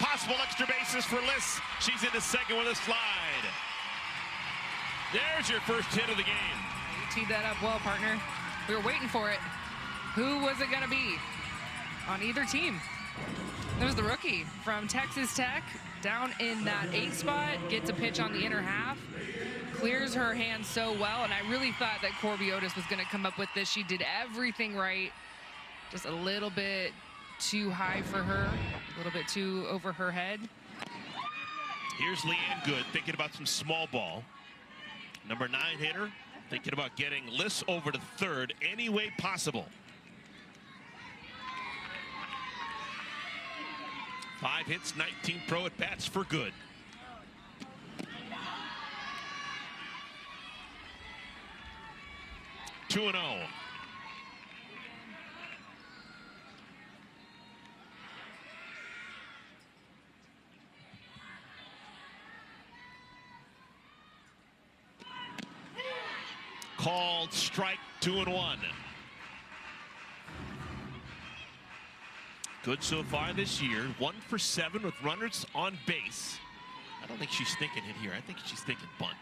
Possible extra bases for Liss. She's into second with a slide. There's your first hit of the game. You teed that up well, partner. We were waiting for it. Who was it going to be on either team? There was the rookie from Texas Tech, down in that 8 spot, gets a pitch on the inner half, clears her hand so well, and I really thought that Corby Otis was going to come up with this. She did everything right, just a little bit too high for her, a little bit too over her head. Here's Leanne Good thinking about some small ball. Number 9 hitter thinking about getting Liss over to third any way possible. 5 hits, 19 pro at bats for Good. Two 2-0. Called strike, 2-1. Good so far this year. 1 for 7 with runners on base. I don't think she's thinking it here. I think she's thinking bunt.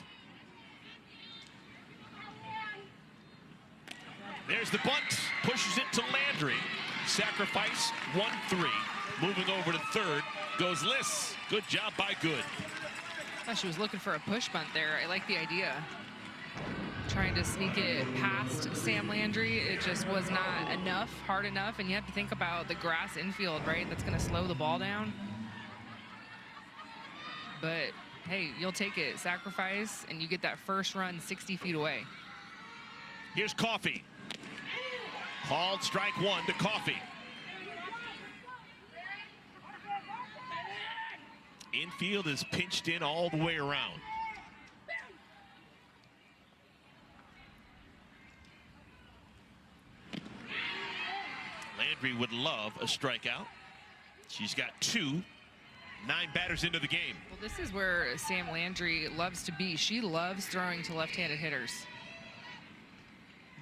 There's the bunt. Pushes it to Landry. Sacrifice, 1-3. Moving over to third goes Liss. Good job by Good. I thought she was looking for a push bunt there. I like the idea. Trying to sneak it past Sam Landry. It just was not enough, hard enough, and you have to think about the grass infield, right? That's going to slow the ball down. But, hey, you'll take it. Sacrifice, and you get that first run 60 feet away. Here's Coffey. Called strike 1 to Coffey. Infield is pinched in all the way around. Landry would love a strikeout. She's got 2, 9 batters into the game. Well, this is where Sam Landry loves to be. She loves throwing to left-handed hitters.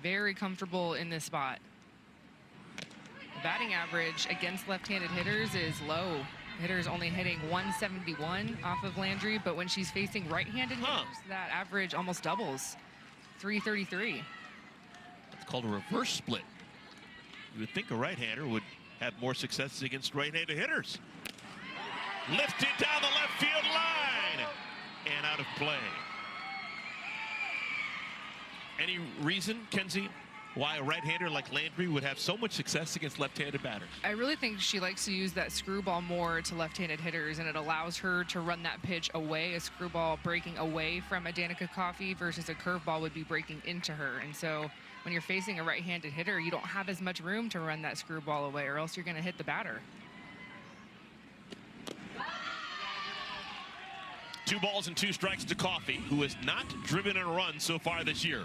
Very comfortable in this spot. The batting average against left-handed hitters is low. Hitters only hitting 171 off of Landry, but when she's facing right-handed hitters, that average almost doubles, 333. It's called a reverse split. You would think a right-hander would have more successes against right-handed hitters. Lifted down the left field line and out of play. Any reason, Kenzie, why a right-hander like Landry would have so much success against left-handed batters? I really think she likes to use that screwball more to left-handed hitters, and it allows her to run that pitch away, a screwball breaking away from a Danica Coffey versus a curveball would be breaking into her. And so when you're facing a right-handed hitter, you don't have as much room to run that screwball away, or else you're going to hit the batter. 2 balls and 2 strikes to Coffey, who has not driven in a run so far this year.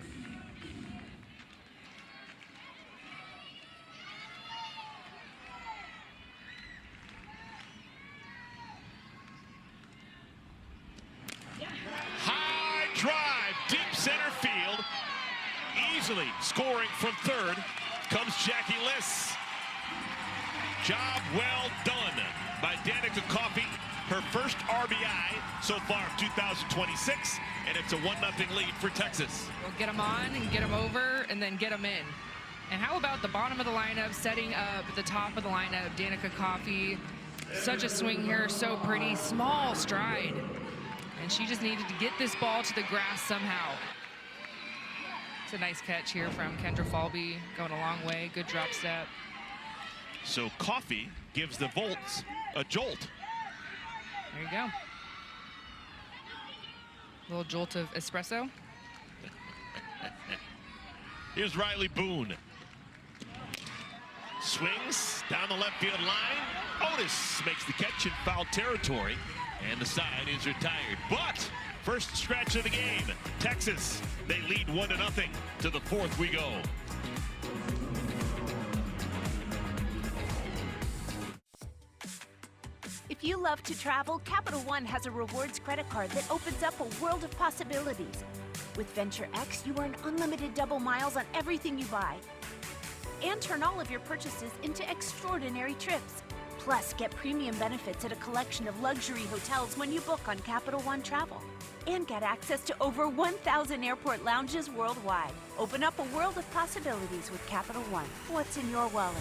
High drive, deep center field. Easily scoring from third comes Jackie Liss. Job well done by Danica Coffey. Her first RBI so far of 2026, and it's a 1-0 lead for Texas. We'll get them on and get them over and then get them in. And how about the bottom of the lineup, setting up the top of the lineup? Danica Coffey, such a swing here, so pretty, small stride. And she just needed to get this ball to the grass somehow. It's a nice catch here from Kendra Falby, going a long way, good drop step. So Coffey gives the Volts a jolt. There you go. A little jolt of espresso. Here's Riley Boone. Swings down the left field line. Otis makes the catch in foul territory, and the side is retired. But first stretch of the game, Texas, they lead 1-0. To the 4th we go. If you love to travel, Capital One has a rewards credit card that opens up a world of possibilities. With Venture X, you earn unlimited double miles on everything you buy. And turn all of your purchases into extraordinary trips. Plus, get premium benefits at a collection of luxury hotels when you book on Capital One Travel. And get access to over 1,000 airport lounges worldwide. Open up a world of possibilities with Capital One. What's in your wallet?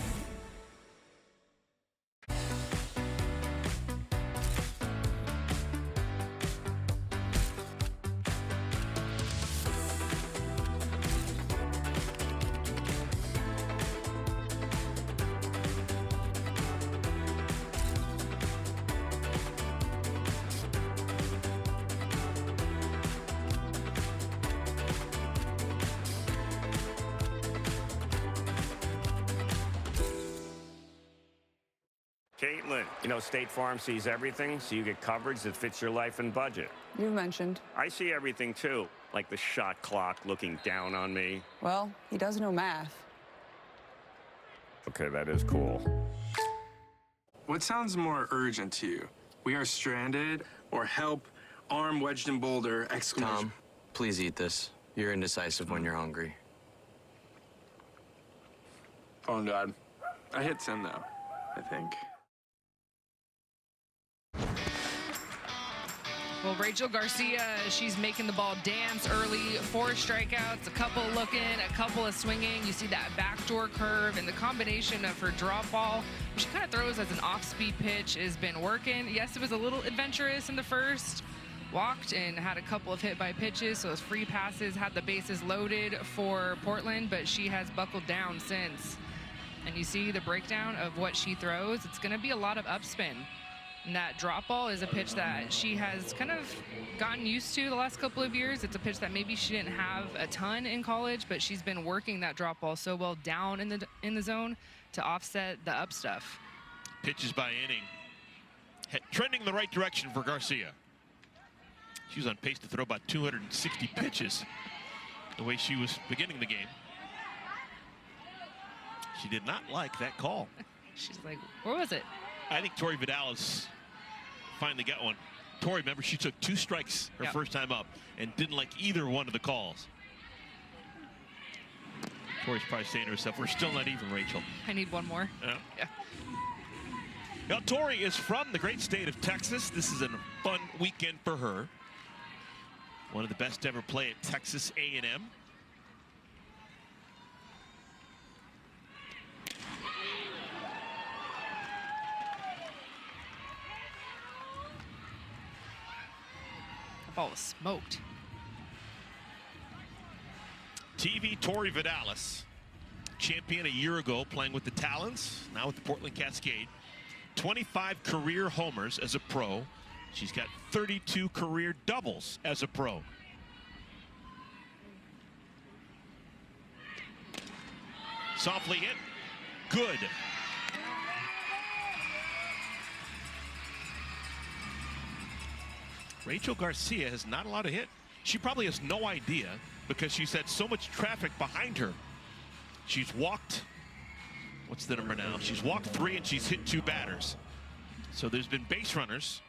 Caitlin, you know State Farm sees everything, so you get coverage that fits your life and budget. You mentioned. I see everything too, like the shot clock looking down on me. Well, he does know math. Okay, that is cool. What sounds more urgent to you? We are stranded, or help arm wedged in boulder, exclamation. Tom, please eat this. You're indecisive when you're hungry. Oh, Dad. I hit send though, I think. Well, Rachel Garcia, she's making the ball dance early. 4 strikeouts, a couple looking, a couple of swinging. You see that backdoor curve, and the combination of her drop ball, which she kind of throws as an off-speed pitch, has been working. Yes, it was a little adventurous in the first. Walked and had a couple of hit by pitches, so those free passes had the bases loaded for Portland, but she has buckled down since. And you see the breakdown of what she throws. It's going to be a lot of upspin. And that drop ball is a pitch that she has kind of gotten used to the last couple of years. It's a pitch that maybe she didn't have a ton in college, but she's been working that drop ball so well down in the zone to offset the up stuff. Pitches by inning. Trending in the right direction for Garcia. She was on pace to throw about 260 pitches the way she was beginning the game. She did not like that call. She's like, where was it? I think Tori Vidalis finally got one. Tori, remember, she took 2 strikes her first time up and didn't like either one of the calls. Tori's probably saying to herself, we're still not even, Rachel. I need one more. Yeah. Now, Tori is from the great state of Texas. This is a fun weekend for her. One of the best to ever play at Texas A&M. Ball was smoked. TV Tori Vidalis, champion a year ago playing with the Talons, now with the Portland Cascade. 25 career homers as a pro. She's got 32 career doubles as a pro. Softly hit, good. Rachel Garcia has not allowed a hit. She probably has no idea because she's had so much traffic behind her. She's walked, what's the number now? She's walked 3 and she's hit 2 batters. So there's been base runners,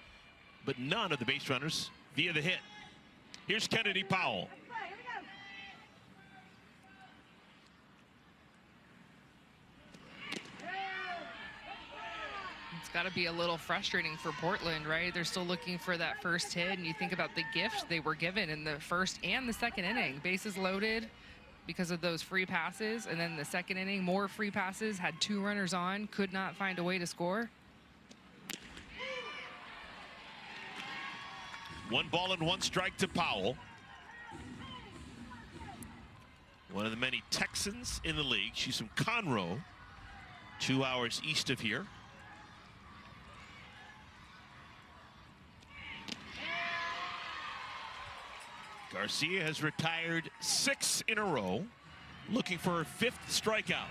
but none of the base runners via the hit. Here's Kennedy Powell. It's got to be a little frustrating for Portland, right? They're still looking for that first hit, and you think about the gift they were given in the first and the second inning. Bases loaded because of those free passes, and then the second inning, more free passes, had 2 runners on, could not find a way to score. 1 ball and 1 strike to Powell. One of the many Texans in the league. She's from Conroe, 2 hours east of here. Garcia has retired 6 in a row, looking for her 5th strikeout.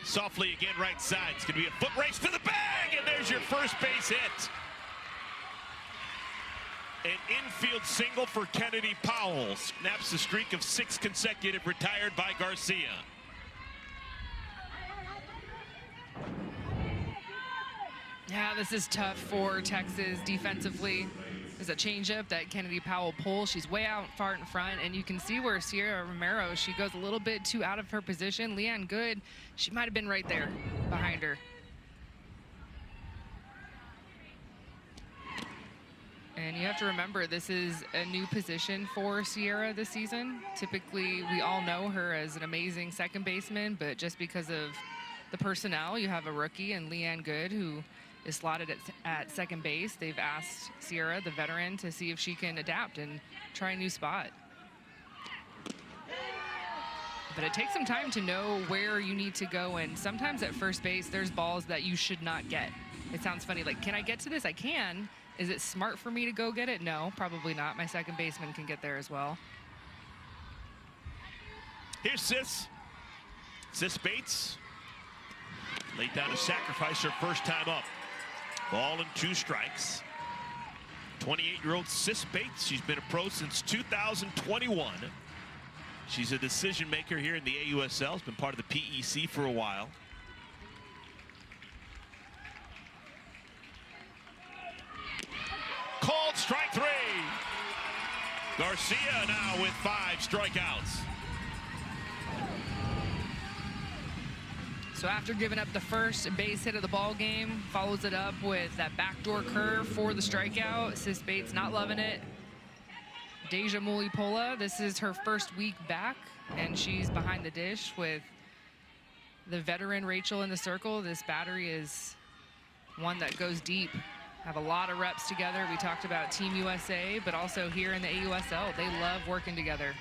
Softly again, right side. It's going to be a foot race to the bag, and there's your first base hit. An infield single for Kennedy Powell. Snaps the streak of 6 consecutive retired by Garcia. Yeah, this is tough for Texas defensively. There's a changeup that Kennedy Powell pulls. She's way out far in front, and you can see where Sierra Romero, she goes a little bit too out of her position. Leanne Good, she might have been right there behind her. And you have to remember, this is a new position for Sierra this season. Typically, we all know her as an amazing second baseman, but just because of the personnel, you have a rookie and Leanne Good, who is slotted at second base. They've asked Sierra, the veteran, to see if she can adapt and try a new spot. But it takes some time to know where you need to go, and sometimes at first base, there's balls that you should not get. It sounds funny, like, can I get to this? I can, Is it smart for me to go get it? No, probably not. My second baseman can get there as well. Here's Sis. Sis Bates laid down a sacrifice her first time up. Ball and 2 strikes. 28-year-old Sis Bates. She's been a pro since 2021. She's a decision maker here in the AUSL. Has been part of the PEC for a while. Called strike 3. Garcia now with 5 strikeouts. So after giving up the first base hit of the ball game, follows it up with that backdoor curve for the strikeout. Sis Bates not loving it. Deja Mulipola, this is her first week back, and she's behind the dish with the veteran Rachel in the circle. This battery is one that goes deep. Have a lot of reps together. We talked about Team USA, but also here in the AUSL, they love working together.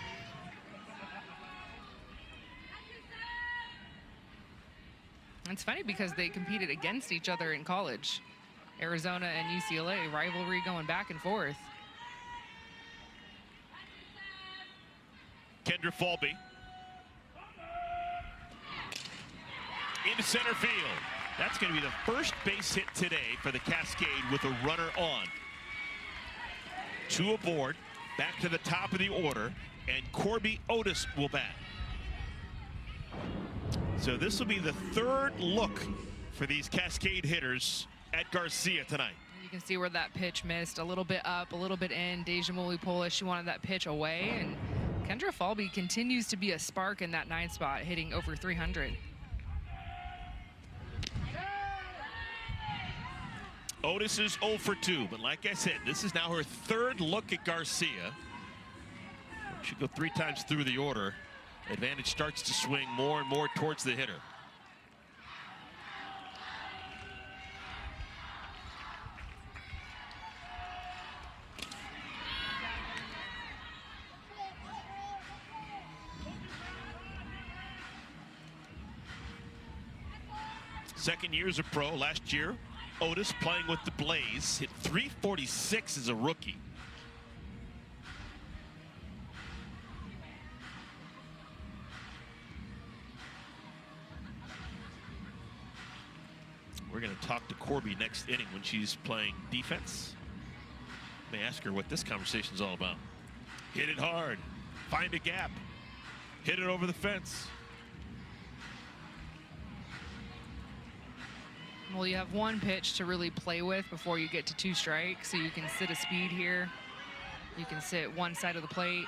It's funny because they competed against each other in college. Arizona and UCLA, rivalry going back and forth. Kendra Falby. Into center field. That's going to be the first base hit today for the Cascade with a runner on. 2 aboard, back to the top of the order, and Corby Otis will bat. So this will be the 3rd look for these Cascade hitters at Garcia tonight. You can see where that pitch missed. A little bit up, a little bit in. Deja Mulipola, she wanted that pitch away. And Kendra Falby continues to be a spark in that 9 spot, hitting over 300. Otis is 0 for 2, but like I said, this is now her 3rd look at Garcia. She'll go 3 times through the order. Advantage starts to swing more and more towards the hitter. Second year as a pro. Last year, Otis playing with the Blaze hit .346 as a rookie. We're going to talk to Corby next inning when she's playing defense. May ask her what this conversation's all about. Hit it hard, find a gap, hit it over the fence. Well, you have 1 pitch to really play with before you get to 2 strikes, so you can sit a speed here. You can sit one side of the plate.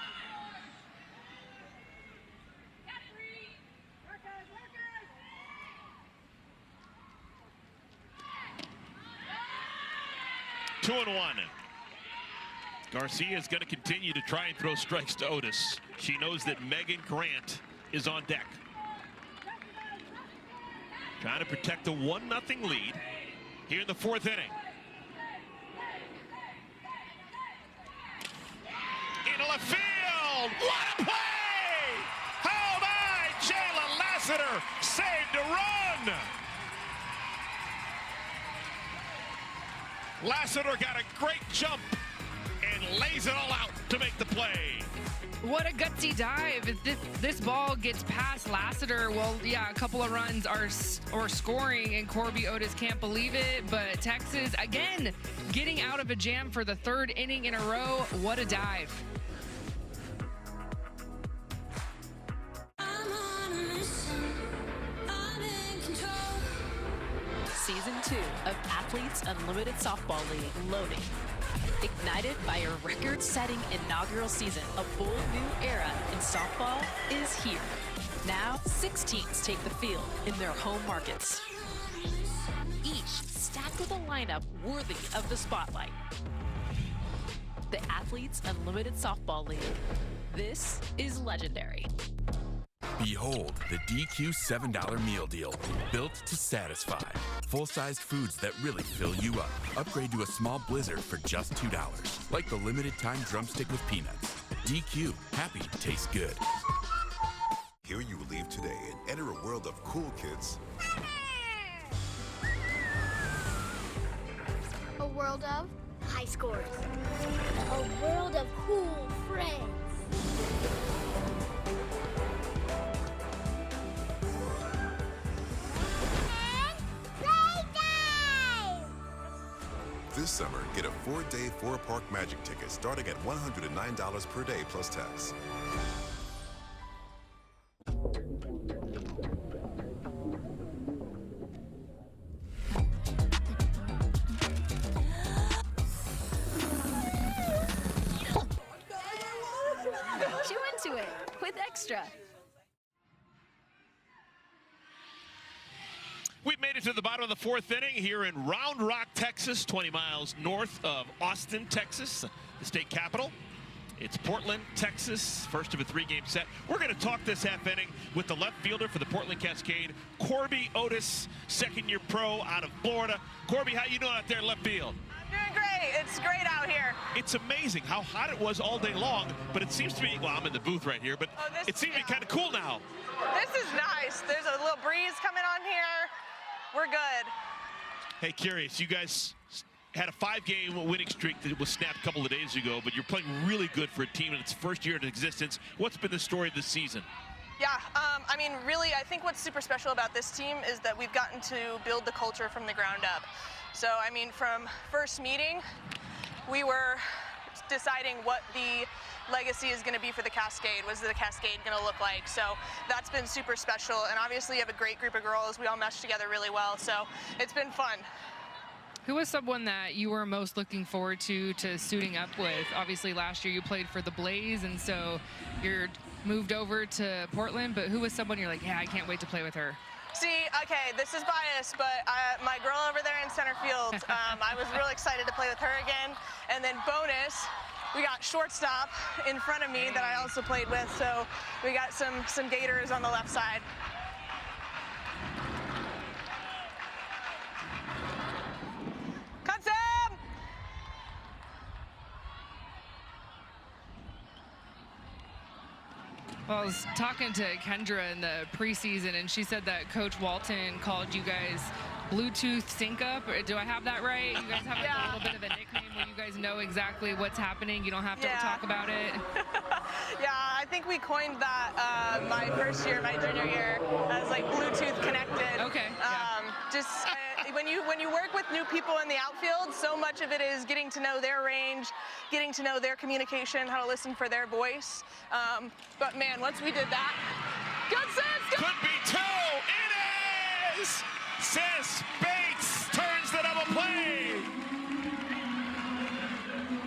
Two and 1. Garcia is going to continue to try and throw strikes to Otis. She knows that Megan Grant is on deck. Trying to protect the 1-0 lead here in the 4th inning. Into left field. What a play! How by Jayla Lassiter saved a run. Lassiter got a great jump and lays it all out to make the play. What a gutsy dive. If this ball gets past Lassiter, well, yeah, a couple of runs are scoring, and Corby Otis can't believe it. But Texas, again, getting out of a jam for the 3rd inning in a row. What a dive. Season 2 of Athletes Unlimited Softball League loading. Ignited by a record-setting inaugural season, a bold new era in softball is here. Now, 6 teams take the field in their home markets, each stacked with a lineup worthy of the spotlight. The Athletes Unlimited Softball League. This is legendary. Behold the DQ $7 meal deal, built to satisfy. Full-sized foods that really fill you up. Upgrade to a small blizzard for just $2, like the limited-time drumstick with peanuts. DQ, happy tastes good. Here you leave today and enter a world of cool kids. A world of high scores. A world of cool friends. This summer, get a 4-day, 4-park Magic ticket starting at $109 per day plus tax. Chew into it with Extra. We've made it to the bottom of the fourth inning here in Round Rock, Texas, 20 miles north of Austin, Texas, the state capital. It's Portland, Texas, first of a 3-game set. We're going to talk this half inning with the left fielder for the Portland Cascade, Corby Otis, second-year pro out of Florida. Corby, how you doing out there in left field? Doing great. It's great out here. It's amazing how hot it was all day long, but it seems to be, well, I'm in the booth right here, but it seems to be kind of cool now. This is nice. There's a little breeze coming on here. We're good. Hey, curious, you guys had a 5-game winning streak that was snapped a couple of days ago, but you're playing really good for a team in its first year in existence. What's been the story this season? Yeah, I mean, really, I think what's super special about this team is that we've gotten to build the culture from the ground up. So, I mean, from first meeting, we were deciding what the legacy is going to be for the Cascade. What is the Cascade going to look like? So that's been super special. And obviously you have a great group of girls. We all mesh together really well. So it's been fun. Who was someone that you were most looking forward to suiting up with? Obviously last year you played for the Blaze, and so you're moved over to Portland, but who was someone you're like, yeah, I can't wait to play with her? See, okay, this is biased, but my girl over there in center field, I was real excited to play with her again. And then bonus, we got shortstop in front of me that I also played with, so we got some Gators on the left side. Cut Sam! Well, I was talking to Kendra in the preseason, and she said that Coach Walton called you guys Bluetooth sync up. Do I have that right? You guys have like a little bit of a nickname where you guys know exactly what's happening. You don't have to talk about it. Yeah, I think we coined that my first year, my junior year, as like Bluetooth connected. Okay. Just when you work with new people in the outfield, so much of it is getting to know their range, getting to know their communication, how to listen for their voice. But man, once we did that, good sense. Could be two. It is. Sis Bates turns the double play.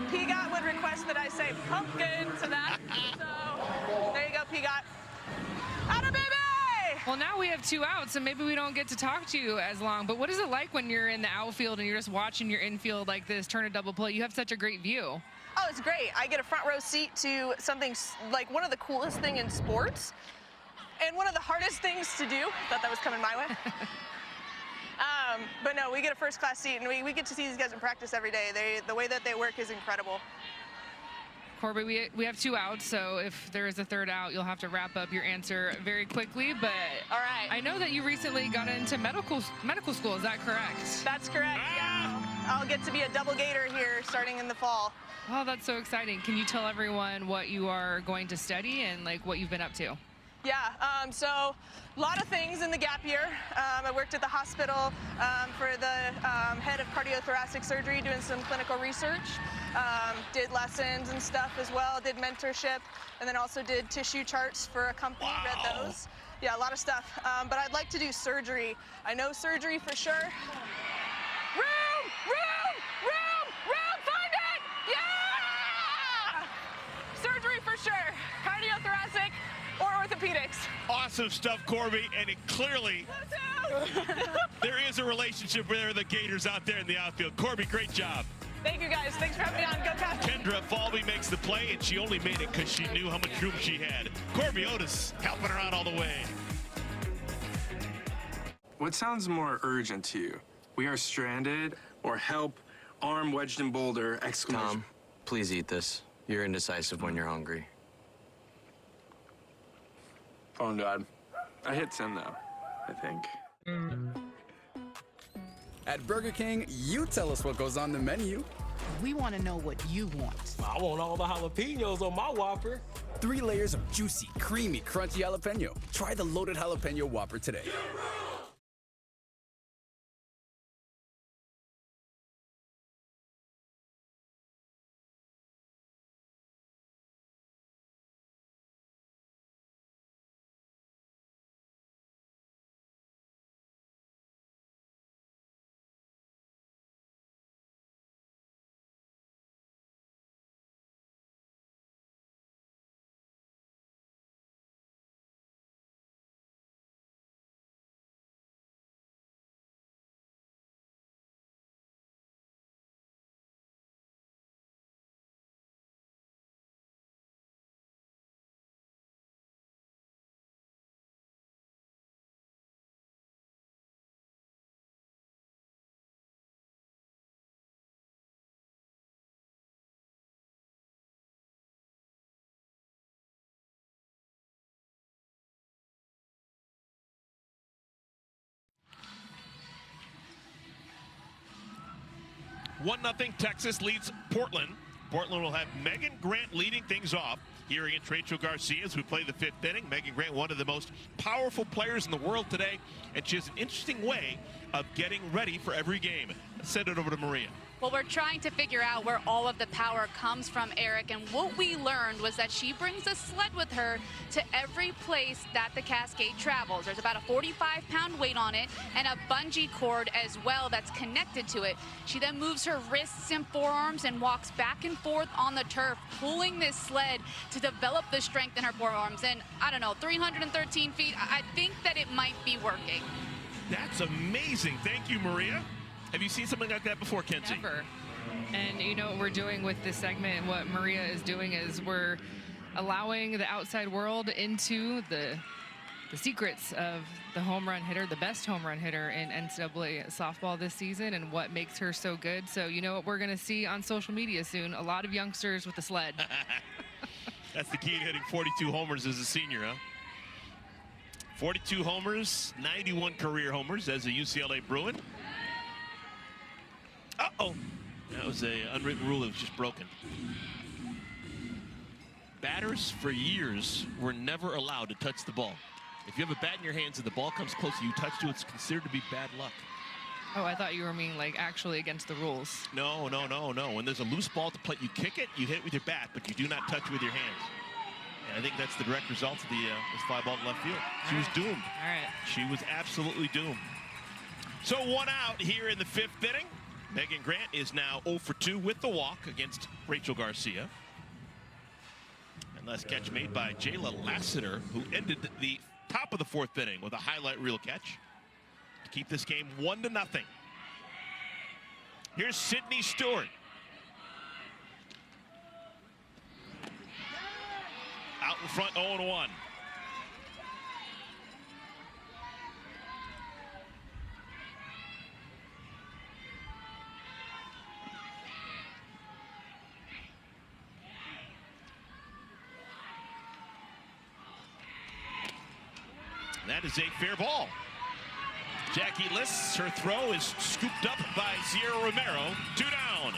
Pigot would request that I say pumpkin to that. So there you go, Pigot. Atta baby! Well, now we have 2 outs, so maybe we don't get to talk to you as long. But what is it like when you're in the outfield and you're just watching your infield like this turn a double play? You have such a great view. Oh, it's great. I get a front row seat to something like one of the coolest things in sports and one of the hardest things to do. Thought that was coming my way. But no, we get a first-class seat, and we get to see these guys in practice every day. The way that they work is incredible. Corby, we have 2 outs, so if there is a 3rd out, you'll have to wrap up your answer very quickly. But all right. I know that you recently got into medical school. Is that correct? That's correct. Yeah. I'll get to be a double Gator here starting in the fall. Oh, that's so exciting. Can you tell everyone what you are going to study and like what you've been up to? Yeah, so a lot of things in the gap year. I worked at the hospital for the head of cardiothoracic surgery doing some clinical research. Did lessons and stuff as well, did mentorship, and then also did tissue charts for a company, read those. Yeah, a lot of stuff. But I'd like to do surgery. I know surgery for sure. Room, find it! Yeah! Surgery for sure. Cardiothoracic or orthopedics. Awesome stuff, Corby, and it clearly there is a relationship where the Gators out there in the outfield. Corby, great job. Thank you, guys. Thanks for having me on. Go Cats. Kendra Falvey makes the play, and she only made it because she knew how much room she had. Corby Otis helping her out all the way. What sounds more urgent to you? We are stranded, or help, arm wedged in boulder, exclamation. Tom, please eat this. You're indecisive when you're hungry. Phone died. I hit send though, I think. At Burger King, you tell us what goes on the menu. We want to know what you want. I want all the jalapenos on my Whopper. 3 layers of juicy, creamy, crunchy jalapeno. Try the loaded jalapeno Whopper today. One 0 Texas leads Portland. Portland will have Megan Grant leading things off here against Rachel Garcia as we play the 5th inning. Megan Grant, one of the most powerful players in the world today, and she has an interesting way of getting ready for every game. Let's send it over to Maria. Well, we're trying to figure out where all of the power comes from, Eric, and what we learned was that she brings a sled with her to every place that the Cascade travels. There's about a 45-pound weight on it and a bungee cord as well that's connected to it. She then moves her wrists and forearms and walks back and forth on the turf, pulling this sled to develop the strength in her forearms. And I don't know, 313 feet, I think that it might be working. That's amazing. Thank you, Maria. Have you seen something like that before, Kenzie? Never. And you know what we're doing with this segment, and what Maria is doing is we're allowing the outside world into the secrets of the home run hitter, the best home run hitter in NCAA softball this season, and what makes her so good. So you know what we're going to see on social media soon? A lot of youngsters with the sled. That's the key to hitting 42 homers as a senior, huh? 42 homers, 91 career homers as a UCLA Bruin. Uh-oh. That was an unwritten rule that was just broken. Batters for years were never allowed to touch the ball. If you have a bat in your hands and the ball comes close to you, touch to it, it's considered to be bad luck. Oh, I thought you were meaning like actually against the rules. No. When there's a loose ball at the plate, you kick it, you hit it with your bat, but you do not touch it with your hands. And I think that's the direct result of this fly ball to left field. She was doomed. All right. She was absolutely doomed. So 1 out here in the 5th inning. Megan Grant is now 0 for 2 with the walk against Rachel Garcia. And last catch made by Jayla Lassiter, who ended the top of the 4th inning with a highlight reel catch to keep this game 1-0. Here's Sydney Stewart. Out in front, 0-1. That is a fair ball. Jackie Lists, her throw is scooped up by Sierra Romero. 2 down.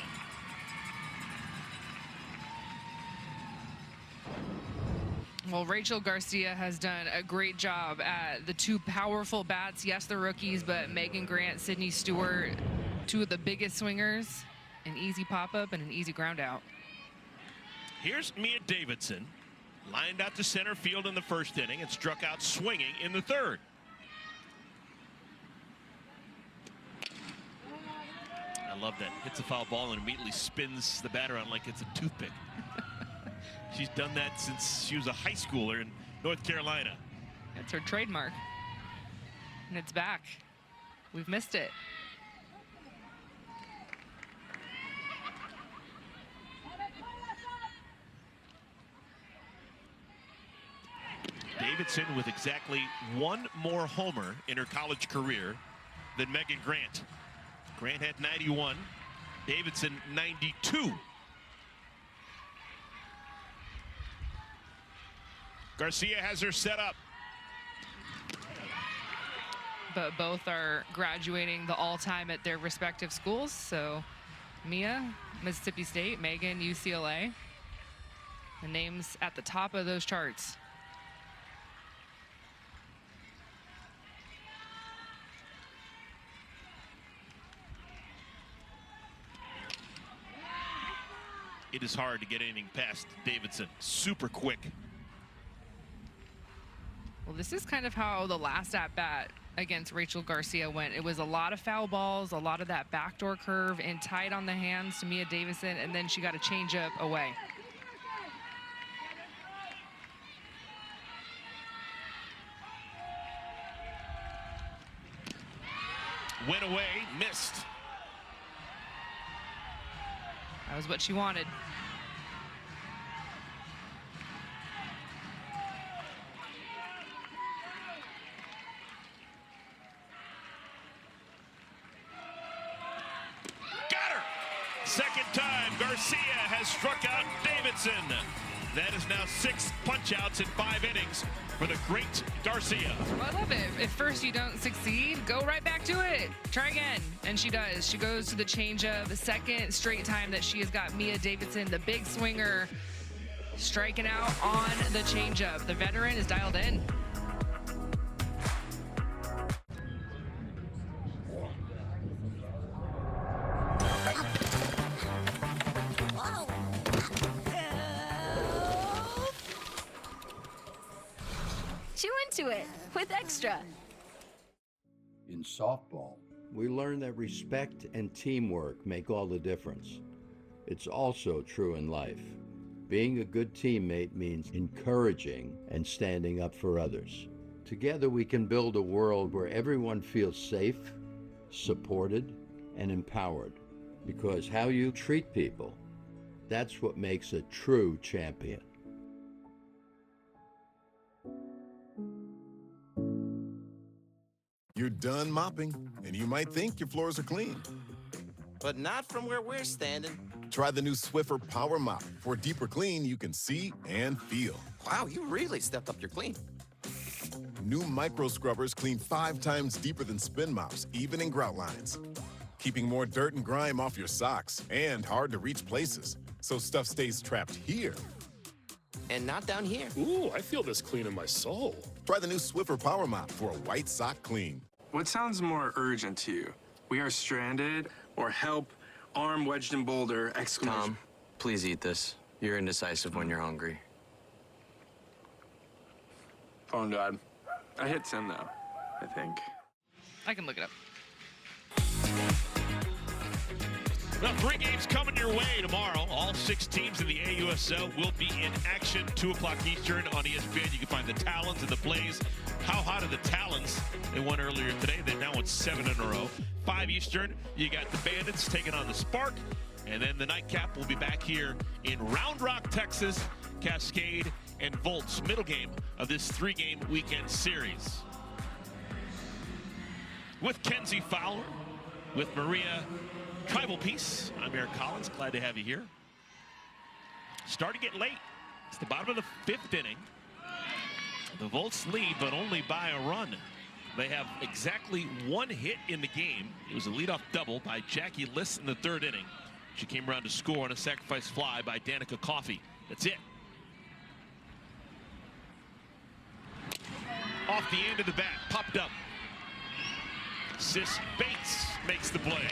Well, Rachel Garcia has done a great job at the 2 powerful bats. Yes, they're rookies, but Megan Grant, Sydney Stewart, 2 of the biggest swingers, an easy pop-up and an easy ground out. Here's Mia Davidson. Lined out to center field in the 1st inning and struck out swinging in the 3rd. I love that. Hits a foul ball and immediately spins the bat around like it's a toothpick. She's done that since she was a high schooler in North Carolina. It's her trademark. And it's back. We've missed it. Davidson with exactly 1 more homer in her college career than Megan Grant. Grant had 91, Davidson 92. Garcia has her set up. But both are graduating the all-time at their respective schools, so Mia Mississippi State, Megan, UCLA. The names at the top of those charts. It is hard to get anything past Davidson. Super quick. Well, this is kind of how the last at-bat against Rachel Garcia went. It was a lot of foul balls, a lot of that backdoor curve and tight on the hands to Mia Davison, and then she got a changeup away. Went away, missed. That was what she wanted. Got her! Second time, Garcia has struck out Davidson. That is now 6 punch-outs in 5 innings for the great Garcia. Well, I love it. If first you don't succeed, go right back to it. Try again. And she does. She goes to the changeup. The second straight time that she has got Mia Davidson, the big swinger, striking out on the changeup. The veteran is dialed in. Chew into it with Extra. In softball, we learn that respect and teamwork make all the difference. It's also true in life. Being a good teammate means encouraging and standing up for others. Together we can build a world where everyone feels safe, supported, and empowered. Because how you treat people, that's what makes a true champion. You're done mopping, and you might think your floors are clean. But not from where we're standing. Try the new Swiffer Power Mop. For a deeper clean you can see and feel. Wow, you really stepped up your clean. New micro scrubbers clean 5 times deeper than spin mops, even in grout lines. Keeping more dirt and grime off your socks and hard to reach places, so stuff stays trapped here. And not down here. Ooh, I feel this clean in my soul. Try the new Swiffer Power Mop for a white sock clean. What sounds more urgent to you? We are stranded, or help, arm wedged in boulder, exclamation. Tom, please eat this. You're indecisive when you're hungry. Phone died. I hit send though, I think. I can look it up. Well, 3 games coming your way tomorrow. All 6 teams in the AUSL will be in action, 2 o'clock Eastern on ESPN. You can find the Talons and the Blaze. How hot are the Talons? They won earlier today. They now won 7 in a row. 5 Eastern, you got the Bandits taking on the Spark. And then the Nightcap will be back here in Round Rock, Texas. Cascade and Volts, middle game of this 3-game weekend series. With Kenzie Fowler, with Maria Tribal Peace, I'm Eric Collins. Glad to have you here. Starting to get late. It's the bottom of the 5th inning. The Volts lead, but only by a run. They have exactly 1 hit in the game. It was a leadoff double by Jackie Liss in the 3rd inning. She came around to score on a sacrifice fly by Danica Coffey. That's it. Off the end of the bat, popped up. Sis Bates makes the play.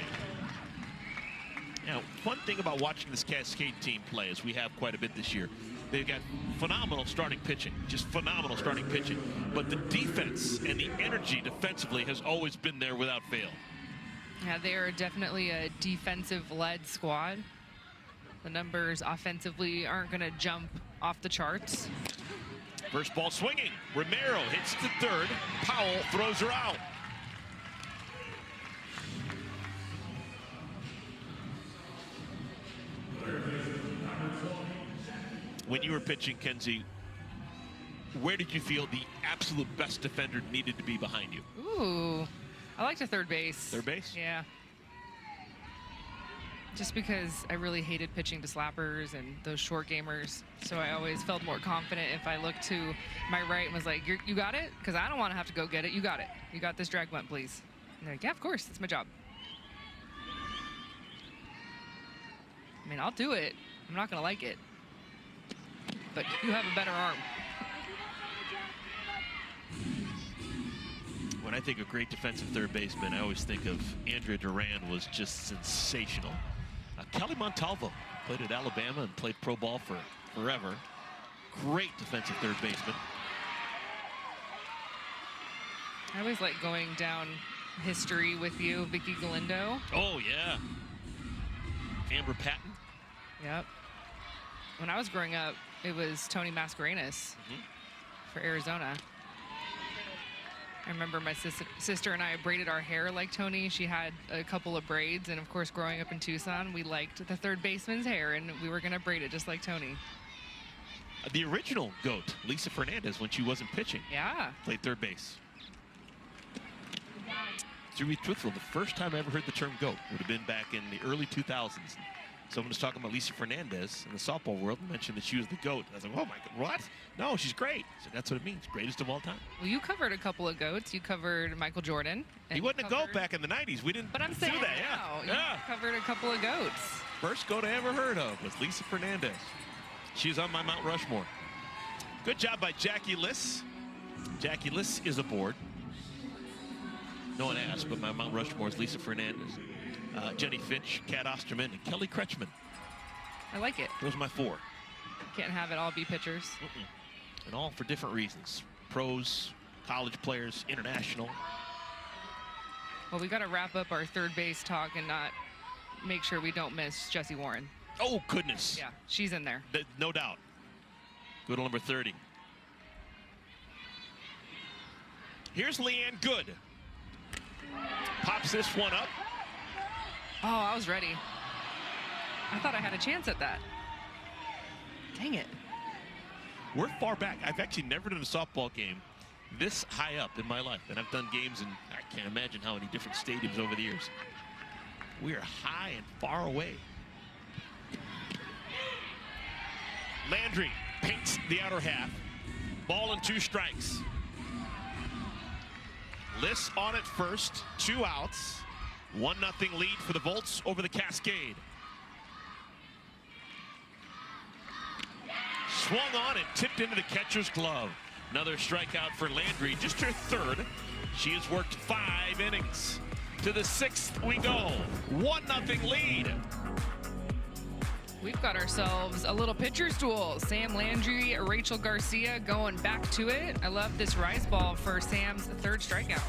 Now, one thing about watching this Cascade team play, as we have quite a bit this year, they've got phenomenal starting pitching, just phenomenal starting pitching. But the defense and the energy defensively has always been there without fail. Yeah, they are definitely a defensive-led squad. The numbers offensively aren't going to jump off the charts. First ball swinging. Romero hits to 3rd. Powell throws her out. When you were pitching, Kenzie, where did you feel the absolute best defender needed to be behind you? Ooh, I like the 3rd base. 3rd base? Yeah. Just because I really hated pitching to slappers and those short gamers. So I always felt more confident if I looked to my right and was like, you got it? Because I don't want to have to go get it. You got it. You got this drag bunt, please. And they're like, yeah, of course. It's my job. I mean, I'll do it. I'm not going to like it. But you have a better arm. When I think of great defensive third baseman, I always think of Andrea Duran was just sensational. Kelly Montalvo played at Alabama and played pro ball for forever. Great defensive third baseman. I always like going down history with you, Vicky Galindo. Oh, yeah. Amber Patton. Yep. When I was growing up, it was Tony Mascarenas for Arizona. I remember my sister and I braided our hair like Tony. She had a couple of braids, and of course, growing up in Tucson, we liked the third baseman's hair, and we were gonna braid it just like Tony. The original GOAT, Lisa Fernandez, when she wasn't pitching. Yeah. Played third base. To be truthful, the first time I ever heard the term GOAT would have been back in the early 2000s. Someone was talking about Lisa Fernandez in the softball world and mentioned that she was the GOAT. I was like, oh my God, what? No, she's great. So that's what it means, greatest of all time. Well, you covered a couple of GOATs. You covered Michael Jordan. He wasn't a GOAT back in the 90s. We didn't But I'm do saying that. now, Yeah. you covered a couple of GOATs. First GOAT I ever heard of was Lisa Fernandez. She's on my Mount Rushmore. Good job by Jackie Liss. Jackie Liss is aboard. No one asked, but my Mount Rushmore is Lisa Fernandez, Jenny Finch, Kat Osterman, and Kelly Kretschmann. I like it. Those are my four. Can't have it all be pitchers. And all for different reasons. Pros, college players, international. Well, we got to wrap up our third base talk and not make sure we don't miss Jessie Warren. Oh, goodness. Yeah, she's in there. No doubt. Good old number 30. Here's Leanne Good. Pops this one up. Oh, I was ready. I thought I had a chance at that. Dang it. We're far back. I've actually never done a softball game this high up in my life. And I've done games in, I can't imagine how many different stadiums over the years. We are high and far away. Landry paints the outer half. Ball and 2 strikes. Liss on it first, 2 outs. 1-0 lead for the Volts over the Cascade. Swung on and tipped into the catcher's glove. Another strikeout for Landry, just her 3rd. She has worked 5 innings. To the 6th we go. 1-0 lead. We've got ourselves a little pitcher's duel. Sam Landry, Rachel Garcia going back to it. I love this rise ball for Sam's 3rd strikeout.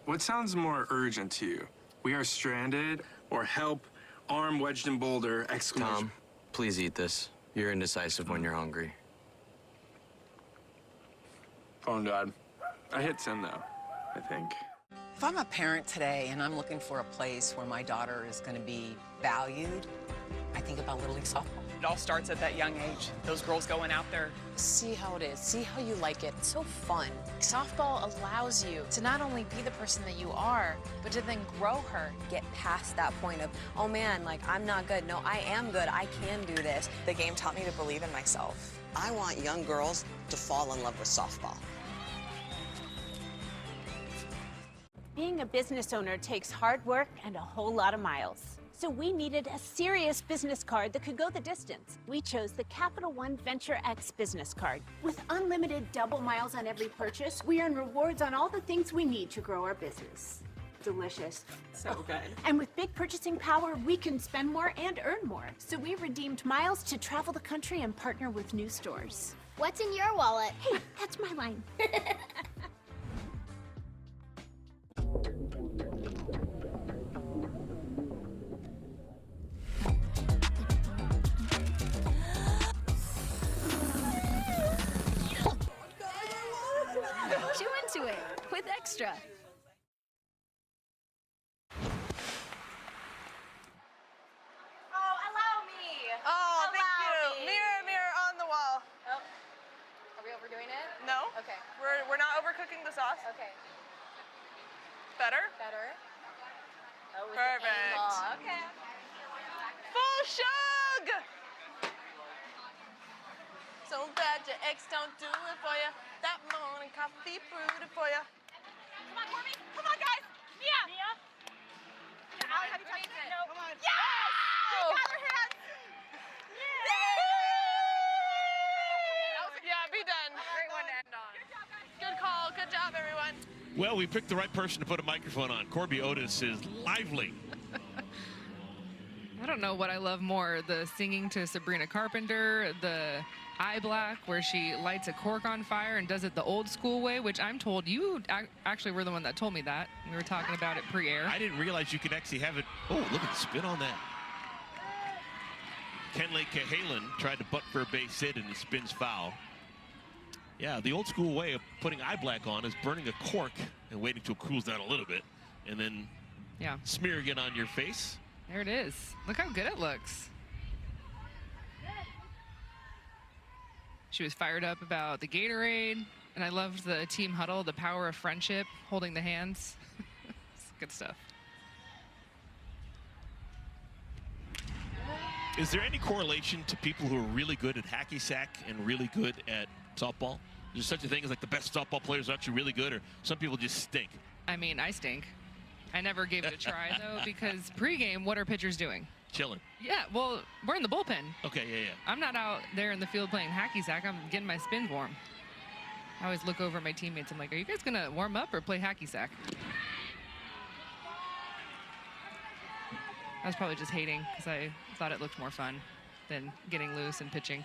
What sounds more urgent to you? We are stranded, or help, arm wedged in boulder, exclamation. Tom, please eat this. You're indecisive when you're hungry. Phone died. I hit send though, I think. If I'm a parent today and I'm looking for a place where my daughter is going to be valued, I think about Little League softball. It all starts at that young age. Those girls going out there. See how it is. See how you like it. It's so fun. Softball allows you to not only be the person that you are, but to then grow her. Get past that point of, oh man, like I'm not good. No, I am good. I can do this. The game taught me to believe in myself. I want young girls to fall in love with softball. Being a business owner takes hard work and a whole lot of miles. So we needed a serious business card that could go the distance. We chose the Capital One Venture X business card. With unlimited double miles on every purchase, we earn rewards on all the things we need to grow our business. Delicious. So good. And with big purchasing power, we can spend more and earn more. So we redeemed miles to travel the country and partner with new stores. What's in your wallet? Hey, that's my line. Chew into it with Extra. Oh, thank you. Mirror, mirror on the wall. Oh. Are we overdoing it? No. Okay. We're not overcooking the sauce. Okay. Better? Better. Oh, with Perfect. the angle. Okay. Full shug! So bad your ex don't do it for you. That morning coffee brewed it for you. Come on, Courtney. Come on, guys. Mia. Allie, have you tried it? No. Come on. Yeah! Well, we picked the right person to put a microphone on. Corby Otis is lively. I don't know what I love more, the singing to Sabrina Carpenter, the eye black where she lights a cork on fire and does it the old school way, which I'm told you actually were the one that told me that. We were talking about it pre-air. I didn't realize you could actually have it. Oh, look at the spin on that. Kenley Cahalan tried to butt for a base hit and he spins foul. Yeah, the old school way of putting eye black on is burning a cork and waiting till it cools down a little bit and then smearing it on your face. There it is. Look how good it looks. She was fired up about the Gatorade, and I loved the team huddle, the power of friendship, holding the hands. It's good stuff. Is there any correlation to people who are really good at hacky sack and really good at softball? Is there such a thing as like the best softball players are actually really good, or some people just stink? I mean, I stink. I never gave it a try, though, because pregame, what are pitchers doing? Chilling. Yeah, well, we're in the bullpen. Okay, yeah. I'm not out there in the field playing hacky sack. I'm getting my spins warm. I always look over at my teammates. I'm like, are you guys going to warm up or play hacky sack? I was probably just hating because I thought it looked more fun than getting loose and pitching.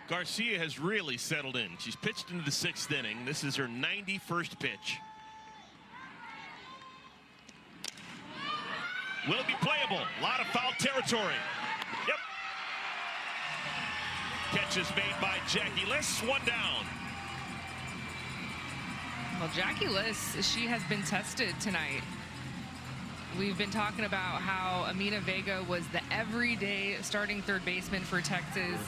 Garcia has really settled in. She's pitched into the 6th inning. This is her 91st pitch. Will it be playable? A lot of foul territory. Yep. Catch is made by Jackie Liss. 1 down. Well, Jackie Liss, she has been tested tonight. We've been talking about how Amina Vega was the everyday starting third baseman for Texas.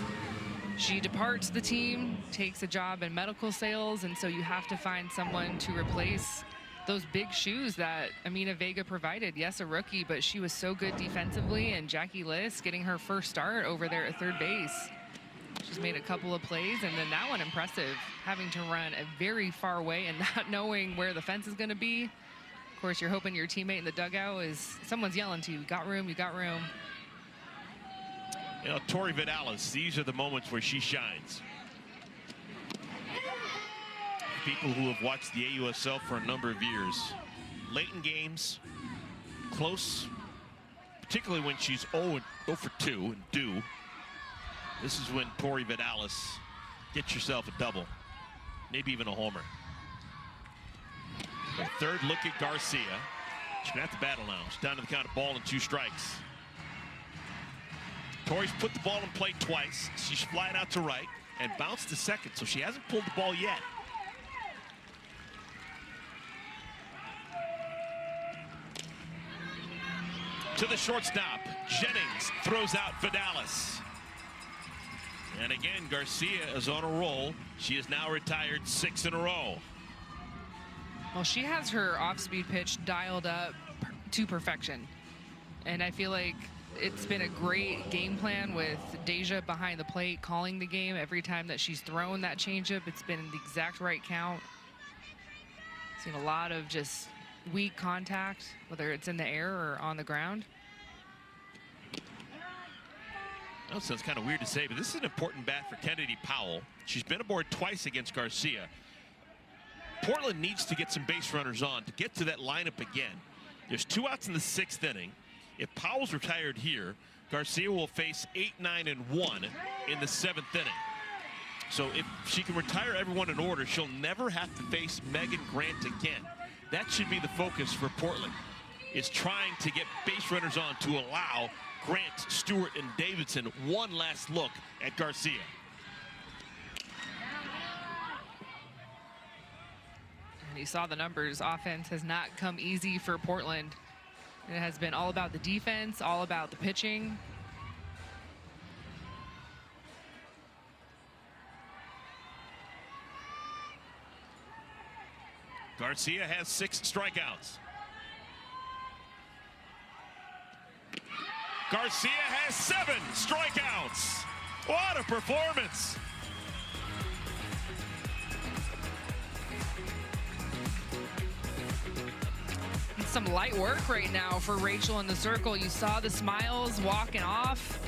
She departs the team, takes a job in medical sales, and so you have to find someone to replace those big shoes that Amina Vega provided. Yes, a rookie, but she was so good defensively, and Jackie Liss getting her first start over there at third base. She's made a couple of plays, and then that one impressive, having to run a very far away and not knowing where the fence is going to be. Of course, you're hoping your teammate in the dugout is, someone's yelling to you, got room, you got room. You know, Tori Vidalis, these are the moments where she shines. People who have watched the AUSL for a number of years, late in games, close, particularly when she's 0 for 2 and due. This is when Tori Vidalis gets yourself a double, maybe even a homer. The third look at Garcia. She's gonna have to battle now. She's down to the count of ball and 2 strikes. Tori's put the ball in play twice. She's flying out to right and bounced to second, so she hasn't pulled the ball yet. To the shortstop, Jennings throws out Vidalis. And again, Garcia is on a roll. She is now retired 6 in a row. Well, she has her off-speed pitch dialed up to perfection. And I feel like it's been a great game plan with Deja behind the plate, calling the game. Every time that she's thrown that changeup, it's been the exact right count. Seen a lot of just weak contact, whether it's in the air or on the ground. That sounds kind of weird to say, but this is an important bat for Kennedy Powell. She's been aboard twice against Garcia. Portland needs to get some base runners on to get to that lineup again. There's 2 outs in the 6th inning. If Powell's retired here, Garcia will face 8, 9, and 1 in the 7th inning. So if she can retire everyone in order, she'll never have to face Megan Grant again. That should be the focus for Portland, is trying to get base runners on to allow Grant, Stewart, and Davidson one last look at Garcia. And you saw the numbers. Offense has not come easy for Portland. It has been all about the defense, all about the pitching. Garcia has 6 strikeouts. Garcia has 7 strikeouts. What a performance. Some light work right now for Rachel in the circle. You saw the smiles walking off.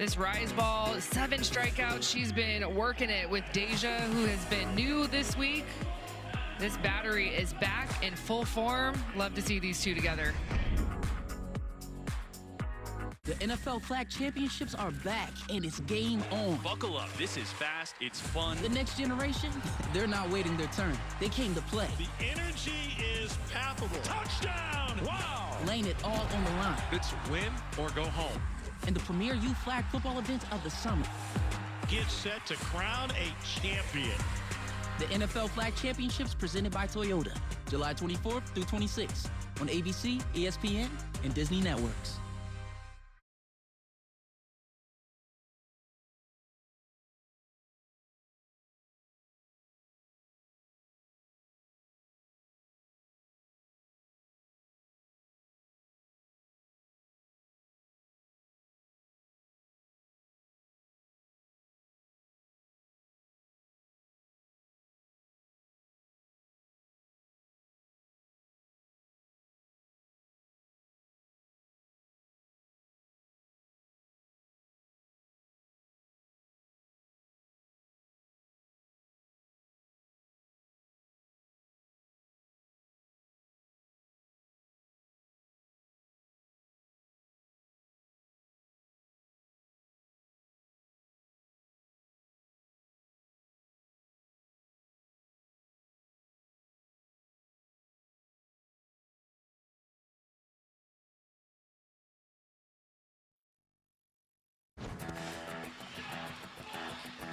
This rise ball, 7 strikeouts. She's been working it with Deja, who has been new this week. This battery is back in full form. Love to see these two together. The NFL Flag Championships are back, and it's game on. Buckle up. This is fast. It's fun. The next generation, they're not waiting their turn. They came to play. The energy is palpable. Touchdown! Wow! Laying it all on the line. It's win or go home. And the premier youth flag football event of the summer. Get set to crown a champion. The NFL Flag Championships presented by Toyota. July 24th through 26th on ABC, ESPN, and Disney Networks.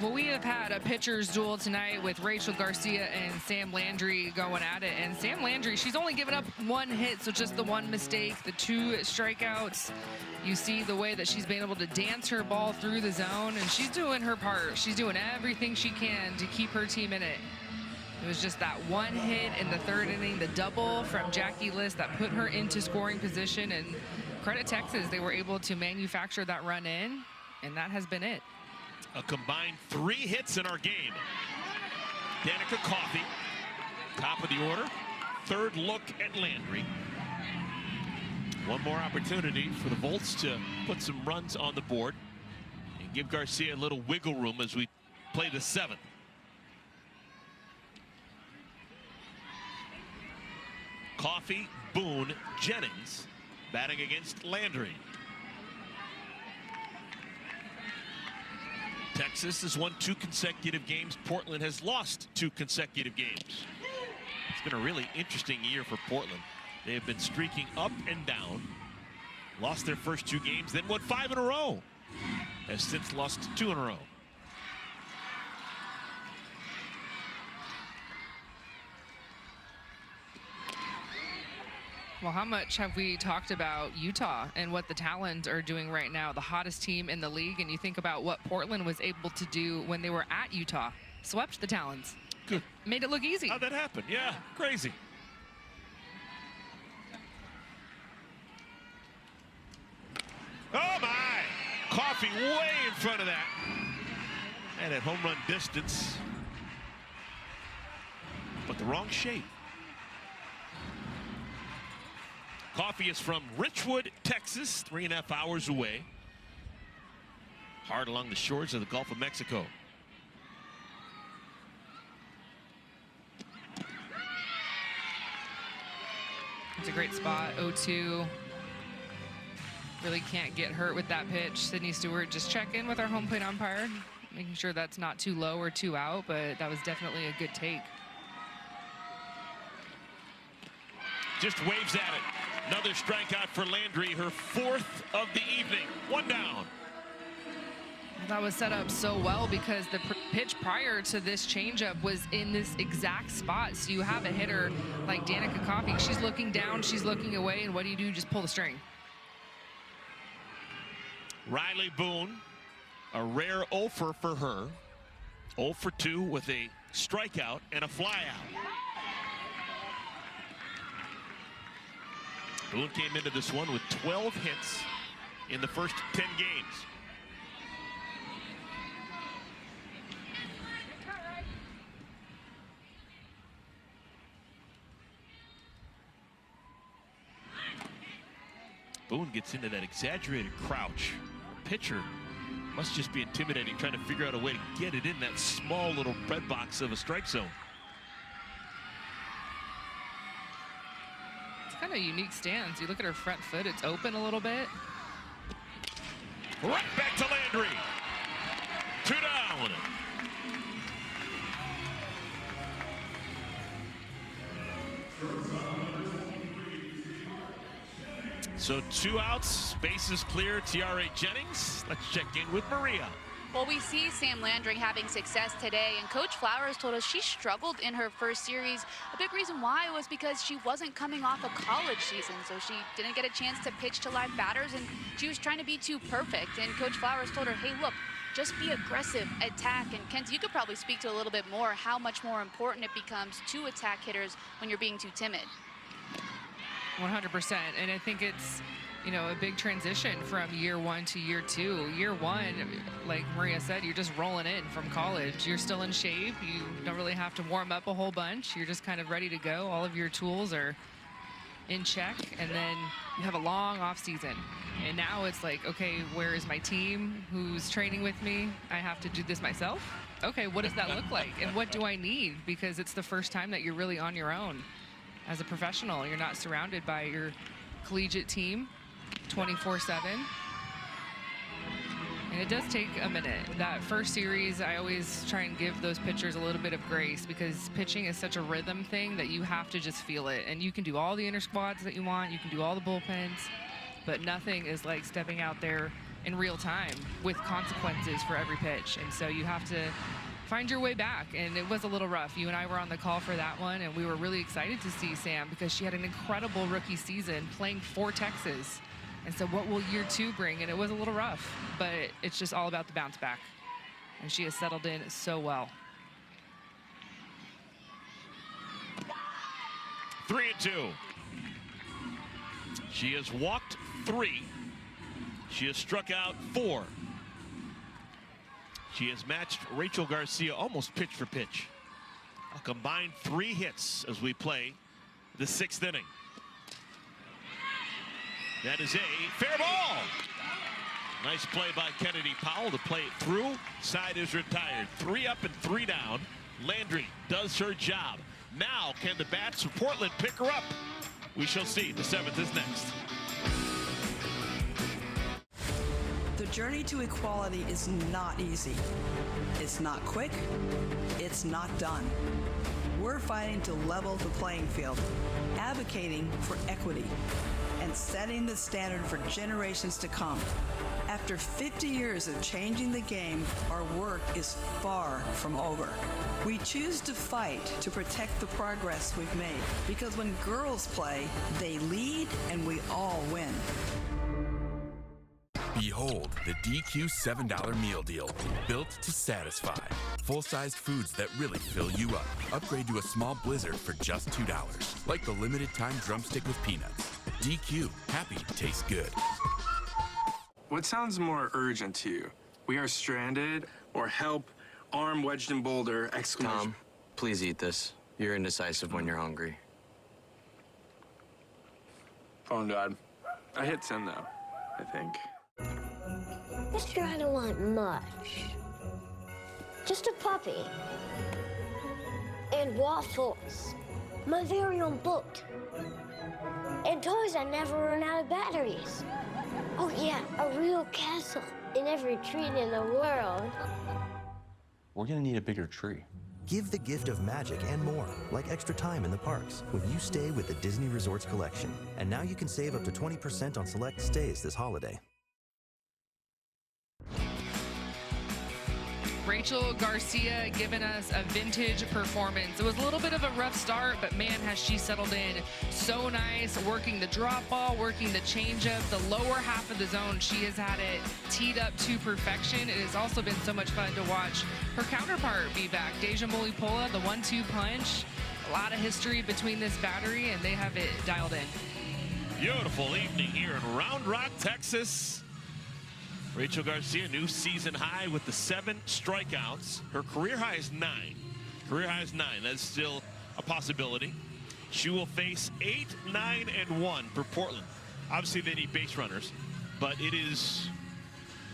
Well, we have had a pitcher's duel tonight with Rachel Garcia and Sam Landry going at it. And Sam Landry, she's only given up 1 hit, so just the 1 mistake, the 2 strikeouts. You see the way that she's been able to dance her ball through the zone, and she's doing her part. She's doing everything she can to keep her team in it. It was just that 1 hit in the 3rd inning, the double from Jackie List that put her into scoring position. And credit Texas, they were able to manufacture that run in, and that has been it. A combined 3 hits in our game. Danica Coffey, top of the order. 3rd look at Landry. 1 more opportunity for the Volts to put some runs on the board and give Garcia a little wiggle room as we play the 7th. Coffey, Boone, Jennings batting against Landry. Texas has won 2 consecutive games. Portland has lost 2 consecutive games. It's been a really interesting year for Portland. They have been streaking up and down. Lost their first 2 games, then won 5 in a row. Has since lost 2 in a row. Well, how much have we talked about Utah and what the Talons are doing right now, the hottest team in the league, and you think about what Portland was able to do when they were at Utah, swept the Talons. Good. Made it look easy. How'd that happen? Yeah, crazy. Oh my! Coffey way in front of that. And at home run distance, but the wrong shape. Coffey is from Richwood, Texas, 3.5 hours away. Hard along the shores of the Gulf of Mexico. It's a great spot, 0-2. Really can't get hurt with that pitch. Sydney Stewart just check in with our home plate umpire, making sure that's not too low or too out, but that was definitely a good take. Just waves at it. Another strikeout for Landry, her 4th of the evening. 1 down. That was set up so well because the pitch prior to this changeup was in this exact spot. So you have a hitter like Danica Coffey. She's looking down, she's looking away, and what do? Just pull the string. Riley Boone, a rare 0-for for her. 0 for 2 with a strikeout and a flyout. Boone came into this one with 12 hits in the first 10 games. Boone gets into that exaggerated crouch. Pitcher Must just be intimidating trying to figure out a way to get it in that small little bread box of a strike zone. It's kind of a unique stance. You look at her front foot, it's open a little bit. Right back to Landry. 2 down. So 2 outs, bases clear. Tiare Jennings. Let's check in with Maria. Well, we see Sam Landry having success today, and Coach Flowers told us she struggled in her first series. A big reason why was because she wasn't coming off a college season, so she didn't get a chance to pitch to live batters, and she was trying to be too perfect. And Coach Flowers told her, hey, look, just be aggressive, attack. And Kent, you could probably speak to a little bit more how much more important it becomes to attack hitters when you're being too timid. 100%, and I think it's, you know, a big transition from year 1 to year 2. Year 1, like Maria said, you're just rolling in from college. You're still in shape. You don't really have to warm up a whole bunch. You're just kind of ready to go. All of your tools are in check, and then you have a long off season. And now it's like, okay, where is my team? Who's training with me? I have to do this myself. Okay, what does that look like? And what do I need? Because it's the first time that you're really on your own as a professional. You're not surrounded by your collegiate team 24/7. And it does take a minute. That first series, I always try and give those pitchers a little bit of grace, because pitching is such a rhythm thing that you have to just feel it. And you can do all the inner squads that you want, you can do all the bullpens, but nothing is like stepping out there in real time with consequences for every pitch. And so you have to find your way back, and it was a little rough. You and I were on the call for that one, and we were really excited to see Sam because she had an incredible rookie season playing for Texas. And so what will year 2 bring? And it was a little rough, but it's just all about the bounce back. And she has settled in so well. 3-2. She has walked 3. She has struck out 4. She has matched Rachel Garcia almost pitch for pitch. A combined 3 hits as we play the 6th inning. That is a fair ball. Nice play by Kennedy Powell to play it through. Side is retired. 3 up and 3 down. Landry does her job. Now can the bats of Portland pick her up? We shall see. The 7th is next. The journey to equality is not easy. It's not quick. It's not done. We're fighting to level the playing field, advocating for equity, and setting the standard for generations to come. After 50 years of changing the game, our work is far from over. We choose to fight to protect the progress we've made, because when girls play, they lead and we all win. Behold the DQ $7 meal deal, built to satisfy. Full-sized foods that really fill you up. Upgrade to a small blizzard for just $2, like the limited time drumstick with peanuts. DQ, happy tastes good. What sounds more urgent to you? We are stranded, or help, arm wedged in boulder, exclamation. Tom, please eat this. You're indecisive when you're hungry. Phone died. I hit send though, I think. Mister, I don't want much. Just a puppy. And waffles. My very own book. And toys that never run out of batteries. Oh yeah, a real castle in every tree in the world. We're gonna need a bigger tree. Give the gift of magic and more, like extra time in the parks, when you stay with the Disney Resorts Collection. And now you can save up to 20% on select stays this holiday. Rachel Garcia giving us a vintage performance. It was a little bit of a rough start, but man, has she settled in so nice, working the drop ball, working the changeup, the lower half of the zone. She has had it teed up to perfection. It has also been so much fun to watch her counterpart be back. Deja Molipola, the 1-2 punch. A lot of history between this battery, and they have it dialed in. Beautiful evening here in Round Rock, Texas. Rachel Garcia, new season high with the 7 strikeouts. Her career high is 9. Career high is 9. That's still a possibility. She will face 8, 9, and 1 for Portland. Obviously, they need base runners, but it is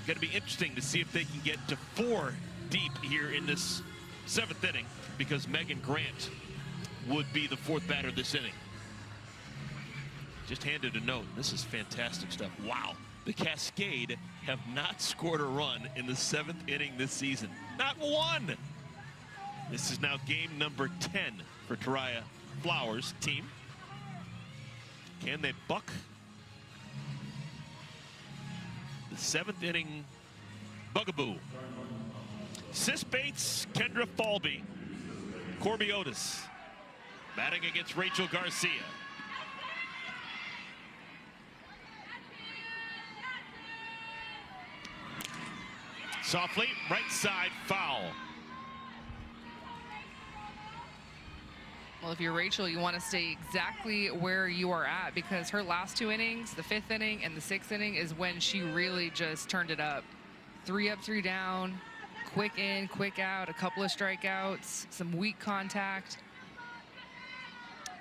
Going to be interesting to see if they can get to 4 deep here in this 7th inning, because Megan Grant would be the 4th batter this inning. Just handed a note. This is fantastic stuff. Wow. The Cascade have not scored a run in the 7th inning this season. Not one. This is now game number 10 for Taraya Flowers' team. Can they buck the 7th inning bugaboo? Sis Bates, Kendra Falby, Corby Otis batting against Rachel Garcia. Softly, right side foul. Well, if you're Rachel, you want to stay exactly where you are at, because her last 2 innings, the 5th inning and the 6th inning, is when she really just turned it up. 3 up, 3 down, quick in, quick out, a couple of strikeouts, some weak contact.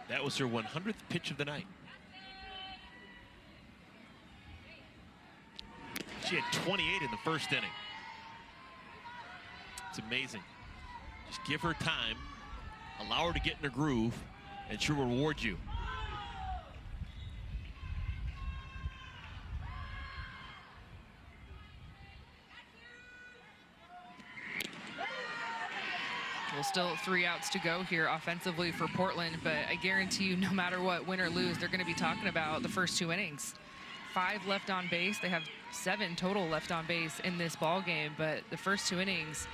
That was her 100th pitch of the night. She had 28 in the 1st inning. It's amazing. Just give her time, allow her to get in a groove, and she'll reward you. Well, still 3 outs to go here offensively for Portland, but I guarantee you, no matter what, win or lose, they're going to be talking about the first 2 innings. 5 left on base. They have 7 total left on base in this ball game, but the first 2 innings,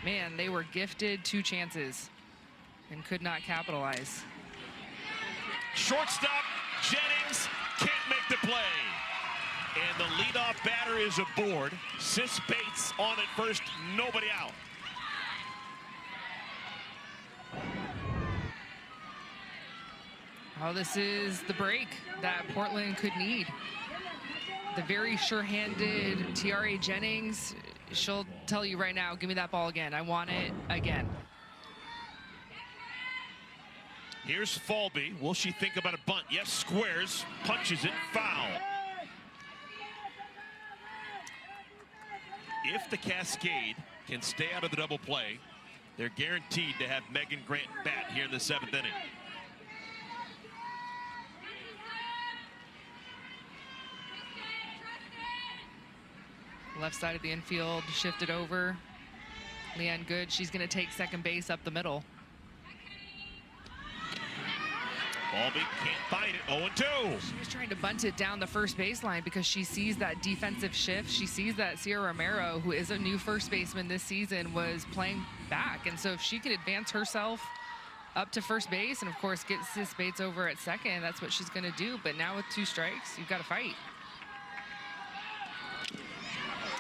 man, they were gifted 2 chances and could not capitalize. Shortstop Jennings can't make the play. And the leadoff batter is aboard. Sis Bates on at first, nobody out. Oh, this is the break that Portland could need. The very sure-handed Tiare Jennings, she'll tell you right now, give me that ball again. I want it again. Here's Falby. Will she think about a bunt? Yes, squares, punches it, foul. If the Cascade can stay out of the double play, they're guaranteed to have Megan Grant bat here in the 7th inning. Left side of the infield shifted over. Leanne Good, she's going to take second base up the middle. Falby can't fight it, 0-2. She was trying to bunt it down the first baseline because she sees that defensive shift. She sees that Sierra Romero, who is a new first baseman this season, was playing back. And so if she can advance herself up to first base and, of course, get Sis Bates over at second, that's what she's going to do. But now with 2 strikes, you've got to fight.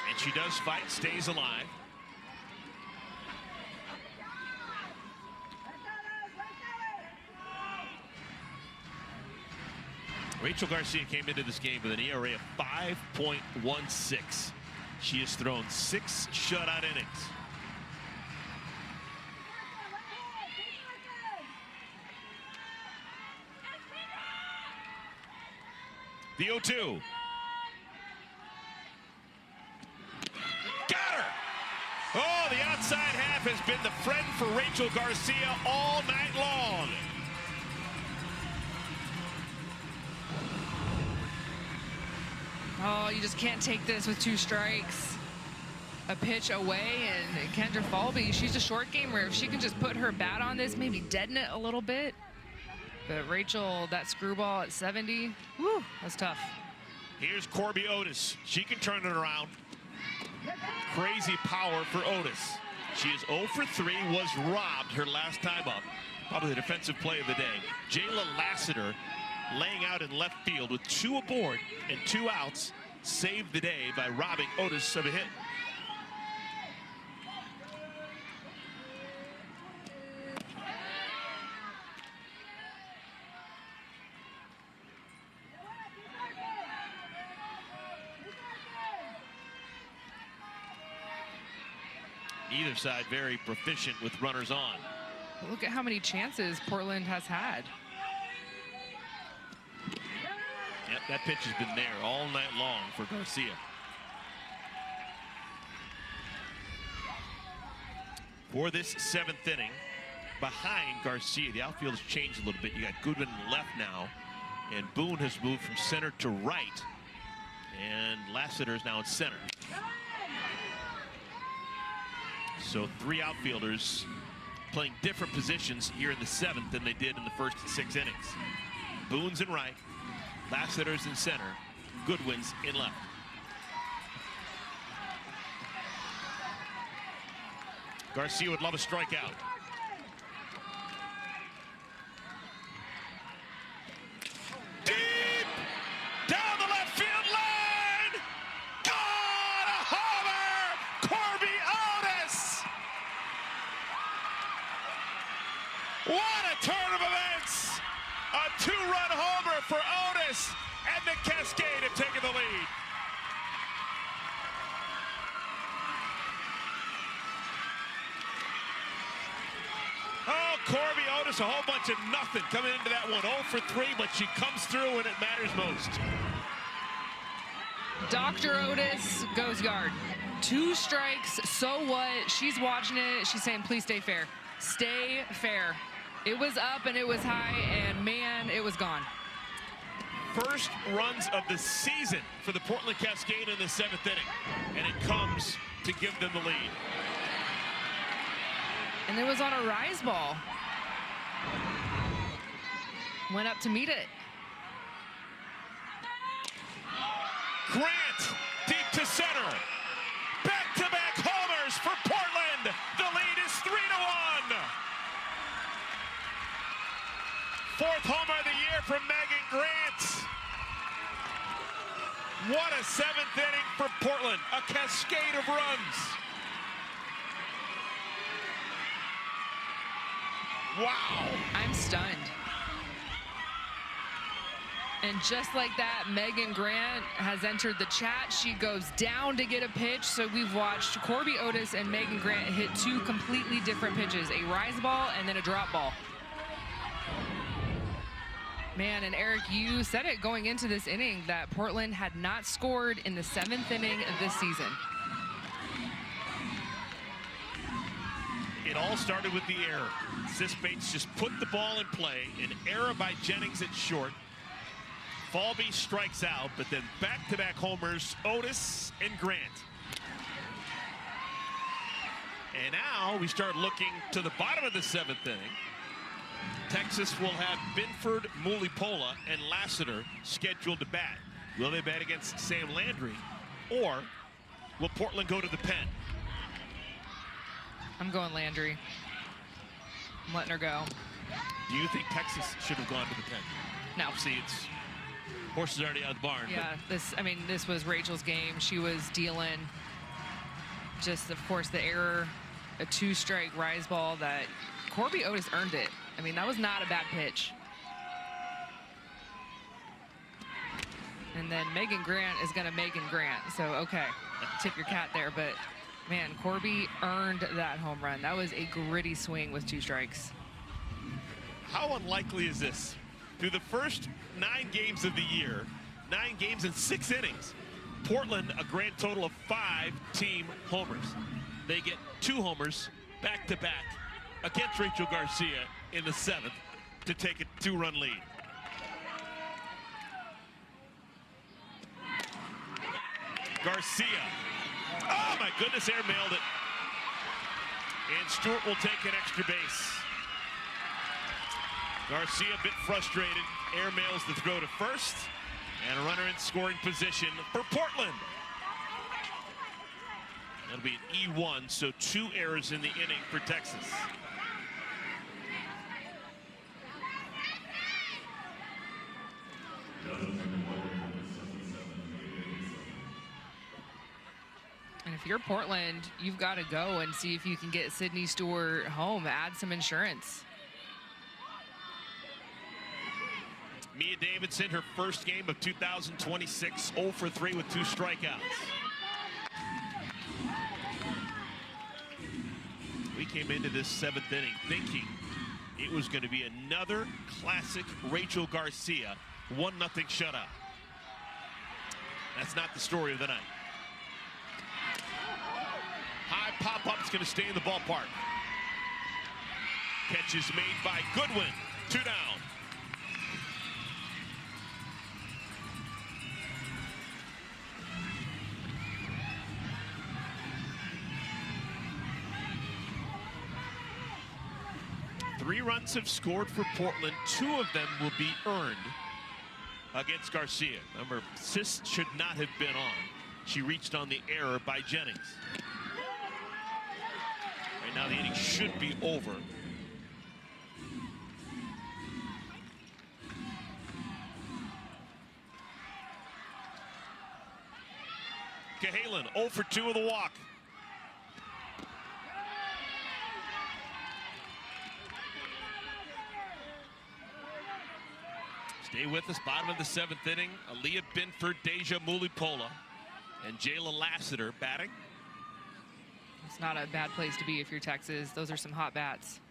And she does fight, stays alive. Rachel Garcia came into this game with an ERA of 5.16. She has thrown 6 shutout innings. The 0-2. Got her! Oh, the outside half has been the friend for Rachel Garcia all night long. Oh, you just can't take this with 2 strikes. A pitch away, and Kendra Falby, she's a short gamer. If she can just put her bat on this, maybe deaden it a little bit. But Rachel, that screwball at 70, whew, that's tough. Here's Corby Otis. She can turn it around. Crazy power for Otis. She is 0 for 3, was robbed her last time up. Probably the defensive play of the day. Jayla Lassiter laying out in left field with 2 aboard and 2 outs, saved the day by robbing Otis of a hit. Either side very proficient with runners on. Look at how many chances Portland has had. Yep, that pitch has been there all night long for Garcia. for this 7th inning behind Garcia. The outfield has changed a little bit. You got Goodwin left now, and Boone has moved from center to right, and Lassiter is now in center. So 3 outfielders playing different positions here in the 7th than they did in the first 6 innings. Boone's in right, Lassiter's in center, Goodwin's in left. Garcia would love a strikeout. Deep down the left field line. Gone! A homer! Corby Otis! What a turn of events! A 2-run homer for Otis, and the Cascade have taken the lead. Oh, Corby Otis, a whole bunch of nothing coming into that one. 0 for 3, but she comes through when it matters most. Dr. Otis goes yard. 2 strikes, so what? She's watching it. She's saying, please stay fair. Stay fair. It was up and it was high, and man, it was gone. First runs of the season for the Portland Cascade in the 7th inning, and it comes to give them the lead. And it was on a rise ball. Went up to meet it. Grant, deep to center. Back-to-back homers for Portland. The lead is 3-1. 4th homer of the year from Megan Grant. What a 7th inning for Portland. A cascade of runs. Wow. I'm stunned. And just like that, Megan Grant has entered the chat. She goes down to get a pitch. So we've watched Corby Otis and Megan Grant hit 2 completely different pitches, a rise ball and then a drop ball. Man, and Eric, you said it going into this inning that Portland had not scored in the 7th inning of this season. It all started with the error. Sis Bates just put the ball in play. An error by Jennings at short. Falby strikes out, but then back-to-back homers, Otis and Grant. And now we start looking to the bottom of the 7th inning. Texas will have Binford, Mulipola, and Lassiter scheduled to bat. Will they bat against Sam Landry, or will Portland go to the pen? I'm going Landry. I'm letting her go. Do you think Texas should have gone to the pen? No. See, it's horses already out of the barn. Yeah, this was Rachel's game. She was dealing. Just, of course, the error, a 2-strike rise ball that Corby Otis earned it. I mean, that was not a bad pitch. And then Megan Grant is going to Megan Grant. So, okay, tip your cat there. But, man, Corby earned that home run. That was a gritty swing with 2 strikes. How unlikely is this? Through the first 9 games of the year, 9 games and 6 innings, Portland a grand total of 5 team homers. They get 2 homers back-to-back against Rachel Garcia in the 7th to take a 2-run lead. Garcia. Oh my goodness, airmailed it. And Stewart will take an extra base. Garcia a bit frustrated, airmails the throw to first, and a runner in scoring position for Portland. That'll be an E1, so 2 errors in the inning for Texas. And if you're Portland, you've got to go and see if you can get Sydney Stewart home, add some insurance. Mia Davidson, her first game of 2026, 0 for 3 with 2 strikeouts. We came into this 7th inning thinking it was going to be another classic Rachel Garcia 1-0 shutout. That's not the story of the night. High pop-up's going to stay in the ballpark. Catch is made by Goodwin. 2 down. Three runs have scored for Portland. 2 of them will be earned against Garcia. Remember, Sis should not have been on. She reached on the error by Jennings. Right now the inning should be over. Cahalan 0 for 2 with a walk. Stay with us, bottom of the 7th inning. Aaliyah Binford, Deja Mulipola, and Jayla Lassiter batting. It's not a bad place to be if you're Texas. Those are some hot bats.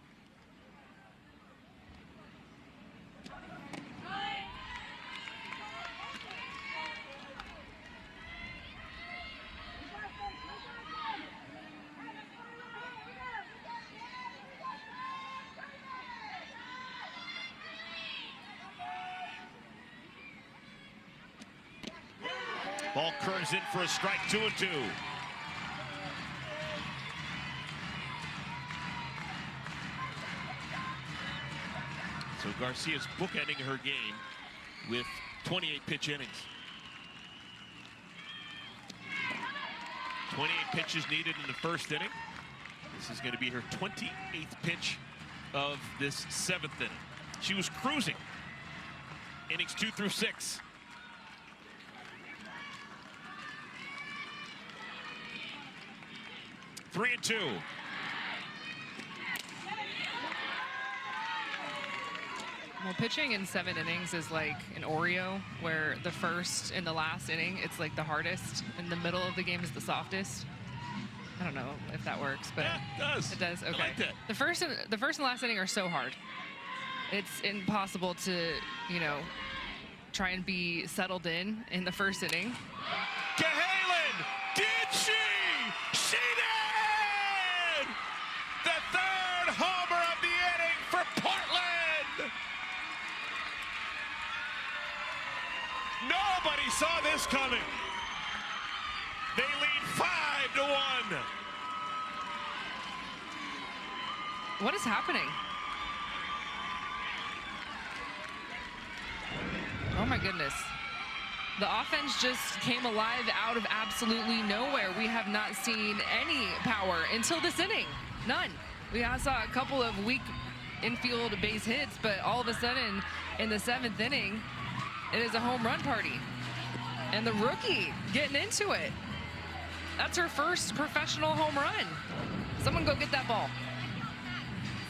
Ball curves in for a strike, 2-2. So Garcia's bookending her game with 28 pitch innings. 28 pitches needed in the first inning. This is going to be her 28th pitch of this 7th inning. She was cruising innings 2 through 6. Three and 2. Well, pitching in 7 innings is like an Oreo, where the first and the last inning, it's like the hardest, and the middle of the game is the softest. I don't know if that works, but yeah, it does. It does. Okay. I like that. The first and last inning are so hard. It's impossible to, you know, try and be settled in the first inning. Cahalan, did she? She did! The 3rd homer of the inning for Portland. Nobody saw this coming. They lead 5-1. What is happening? Oh my goodness. The offense just came alive out of absolutely nowhere. We have not seen any power until this inning. None. We saw a couple of weak infield base hits, but all of a sudden in the 7th inning, it is a home run party. And the rookie getting into it. That's her first professional home run. Someone go get that ball.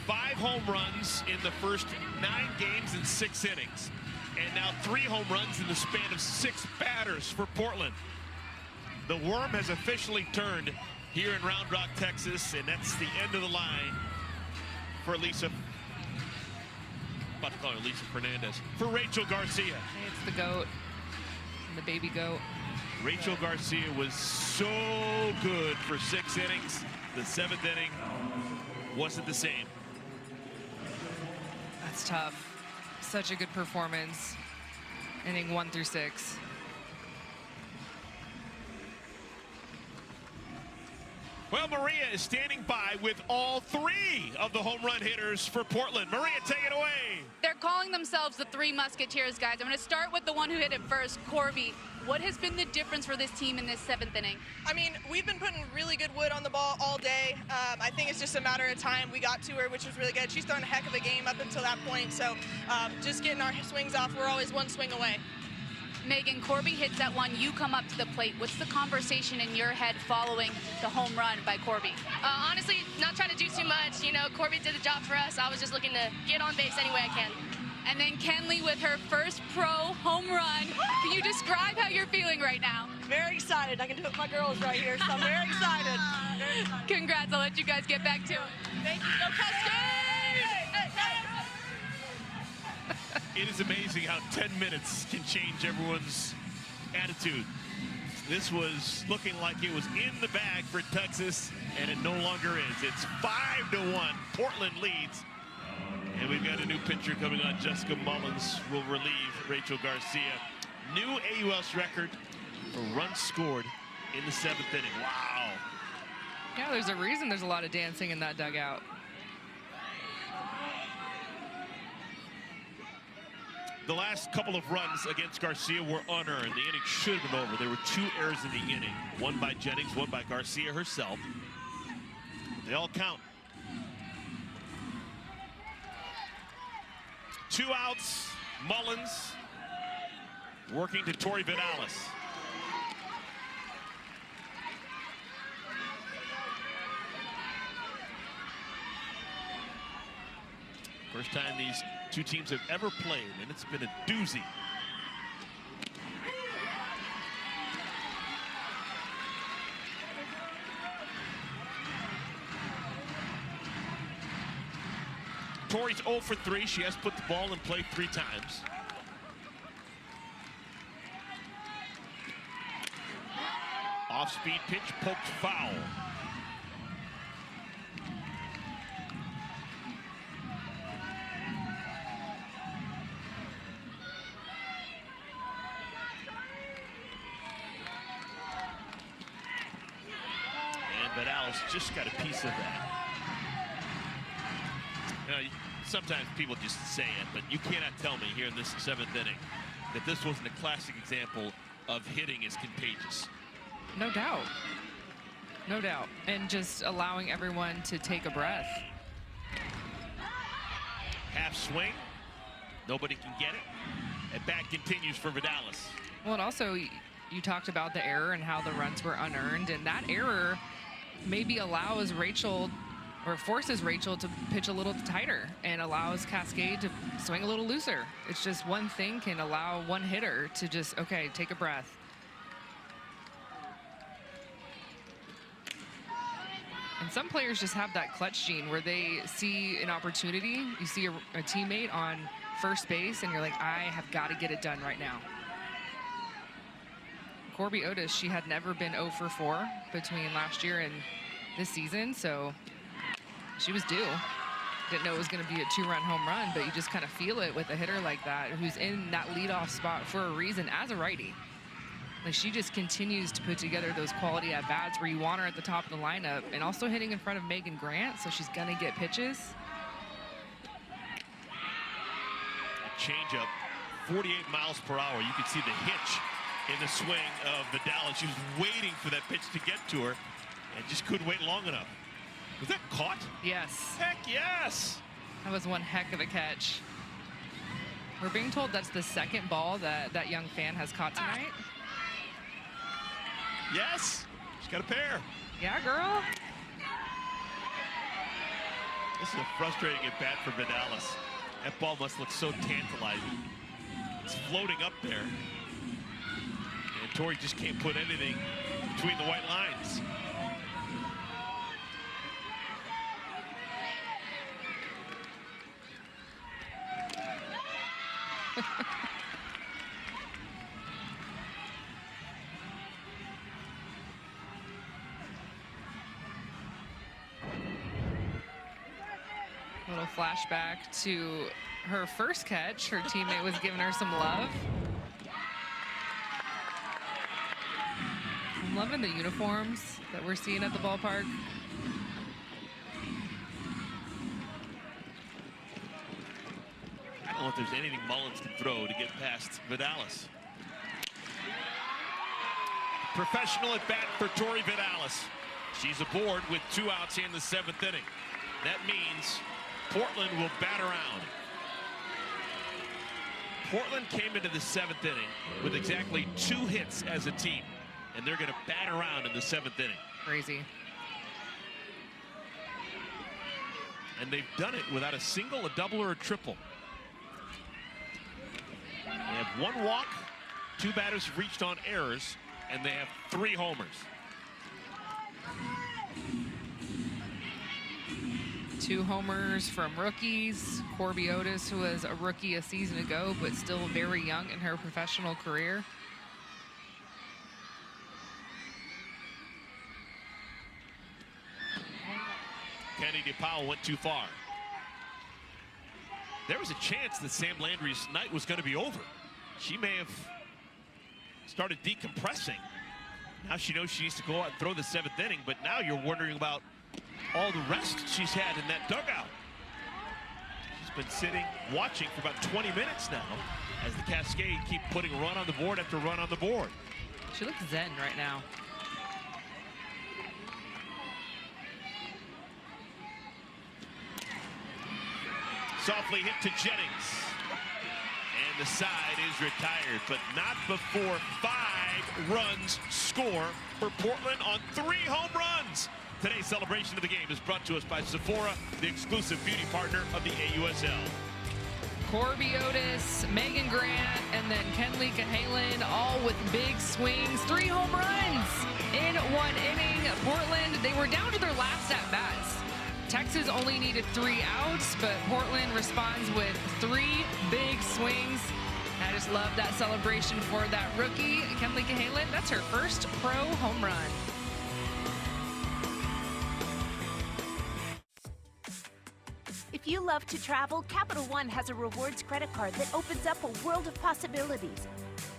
5 home runs in the first 9 games in 6 innings. And now 3 home runs in the span of 6 batters for Portland. The worm has officially turned here in Round Rock, Texas, and that's the end of the line for Lisa. About to call her Lisa Fernandez. For Rachel Garcia. It's the goat, the baby goat. Rachel Garcia was so good for 6 innings. The 7th inning wasn't the same. That's tough. Such a good performance, inning 1 through 6. Well, Maria is standing by with all 3 of the home run hitters for Portland. Maria, take it away. They're calling themselves the 3 Musketeers, guys. I'm going to start with the one who hit it first, Corby. What has been the difference for this team in this 7th inning? I mean, we've been putting really good wood on the ball all day. I think it's just a matter of time. We got to her, which was really good. She's thrown a heck of a game up until that point. So just getting our swings off, we're always 1 swing away. Megan, Corby hits that one. You come up to the plate. What's the conversation in your head following the home run by Corby? Honestly, not trying to do too much. You know, Corby did the job for us. I was just looking to get on base any way I can. And then Kenley with her first pro home run. Can you describe how you're feeling right now? Very excited. I can do it with my girls right here, so I'm very excited. Very excited. Congrats. I'll let you guys get back to it. Thank you. Go Custard! It is amazing how 10 minutes can change everyone's attitude. This was looking like it was in the bag for Texas, and it no longer is. It's 5-1. Portland leads And we've got a new pitcher coming on. Jessica Mullins will relieve Rachel Garcia. New AUS record for runs scored in the 7th inning. Wow. Yeah, there's a reason there's a lot of dancing in that dugout. The last couple of runs against Garcia were unearned. The inning should have been over. There were 2 errors in the inning. One by Jennings, one by Garcia herself. They all count. 2 outs. Mullins working to Tori Vidalis. First time these 2 teams have ever played, and it's been a doozy. Tori's 0 for 3. She has put the ball in play 3 times. Off-speed pitch, poked foul. Just got a piece of that. You know, sometimes people just say it, but you cannot tell me here in this 7th inning that this wasn't a classic example of hitting is contagious. No doubt. No doubt. And just allowing everyone to take a breath. Half swing. Nobody can get it. And bat continues for Vidalis. Well, and also, you talked about the error and how the runs were unearned, and that error maybe allows Rachel, or forces Rachel, to pitch a little tighter and allows Cascade to swing a little looser. It's just one thing can allow one hitter to just, okay, take a breath. And some players just have that clutch gene where they see an opportunity, you see a teammate on first base, and you're like, I have got to get it done right now. Corby Otis, she had never been 0 for 4 between last year and this season, so she was due. Didn't know it was going to be a 2-run home run, but you just kind of feel it with a hitter like that who's in that leadoff spot for a reason as a righty. Like, she just continues to put together those quality at-bats where you want her at the top of the lineup, and also hitting in front of Megan Grant, so she's going to get pitches. A changeup, 48 miles per hour. You can see the hitch in the swing of Vidalis. She was waiting for that pitch to get to her and just couldn't wait long enough. Was that caught? Yes. Heck yes! That was one heck of a catch. We're being told that's the 2nd ball that young fan has caught tonight. Yes, she's got a pair. Yeah, girl. This is a frustrating at bat for Vidalis. That ball must look so tantalizing. It's floating up there. And Tori just can't put anything between the white lines. Little flashback to her first catch. Her teammate was giving her some love. I'm loving the uniforms that we're seeing at the ballpark. I don't know if there's anything Mullins can throw to get past Vidalis. Professional at bat for Tori Vidalis. She's aboard with 2 outs in the 7th inning. That means Portland will bat around. Portland came into the 7th inning with exactly 2 hits as a team, and they're going to bat around in the 7th inning. Crazy. And they've done it without a single, a double, or a triple. They have 1 walk, 2 batters have reached on errors, and they have 3 homers. 2 homers from rookies. Corby Otis, who was a rookie a season ago, but still very young in her professional career. Kennedy Powell went too far. there was a chance that Sam Landry's night was going to be over. She may have started decompressing. Now she knows she needs to go out and throw the 7th inning, but now you're wondering about all the rest she's had in that dugout. She's been sitting, watching for about 20 minutes now as the Cascade keep putting run on the board after run on the board. She looks zen right now. Softly hit to Jennings. And the side is retired, but not before 5 runs score for Portland on 3 home runs. Today's celebration of the game is brought to us by Sephora, the exclusive beauty partner of the AUSL. Corby Otis, Megan Grant, and then Kenley Cahalan, all with big swings. 3 home runs in 1 inning. Portland, they were down to their last at-bats. Texas only needed 3 outs, but Portland responds with 3 big swings. I just love that celebration for that rookie, Kenley Cahalan. That's her first pro home run. If you love to travel, Capital One has a rewards credit card that opens up a world of possibilities.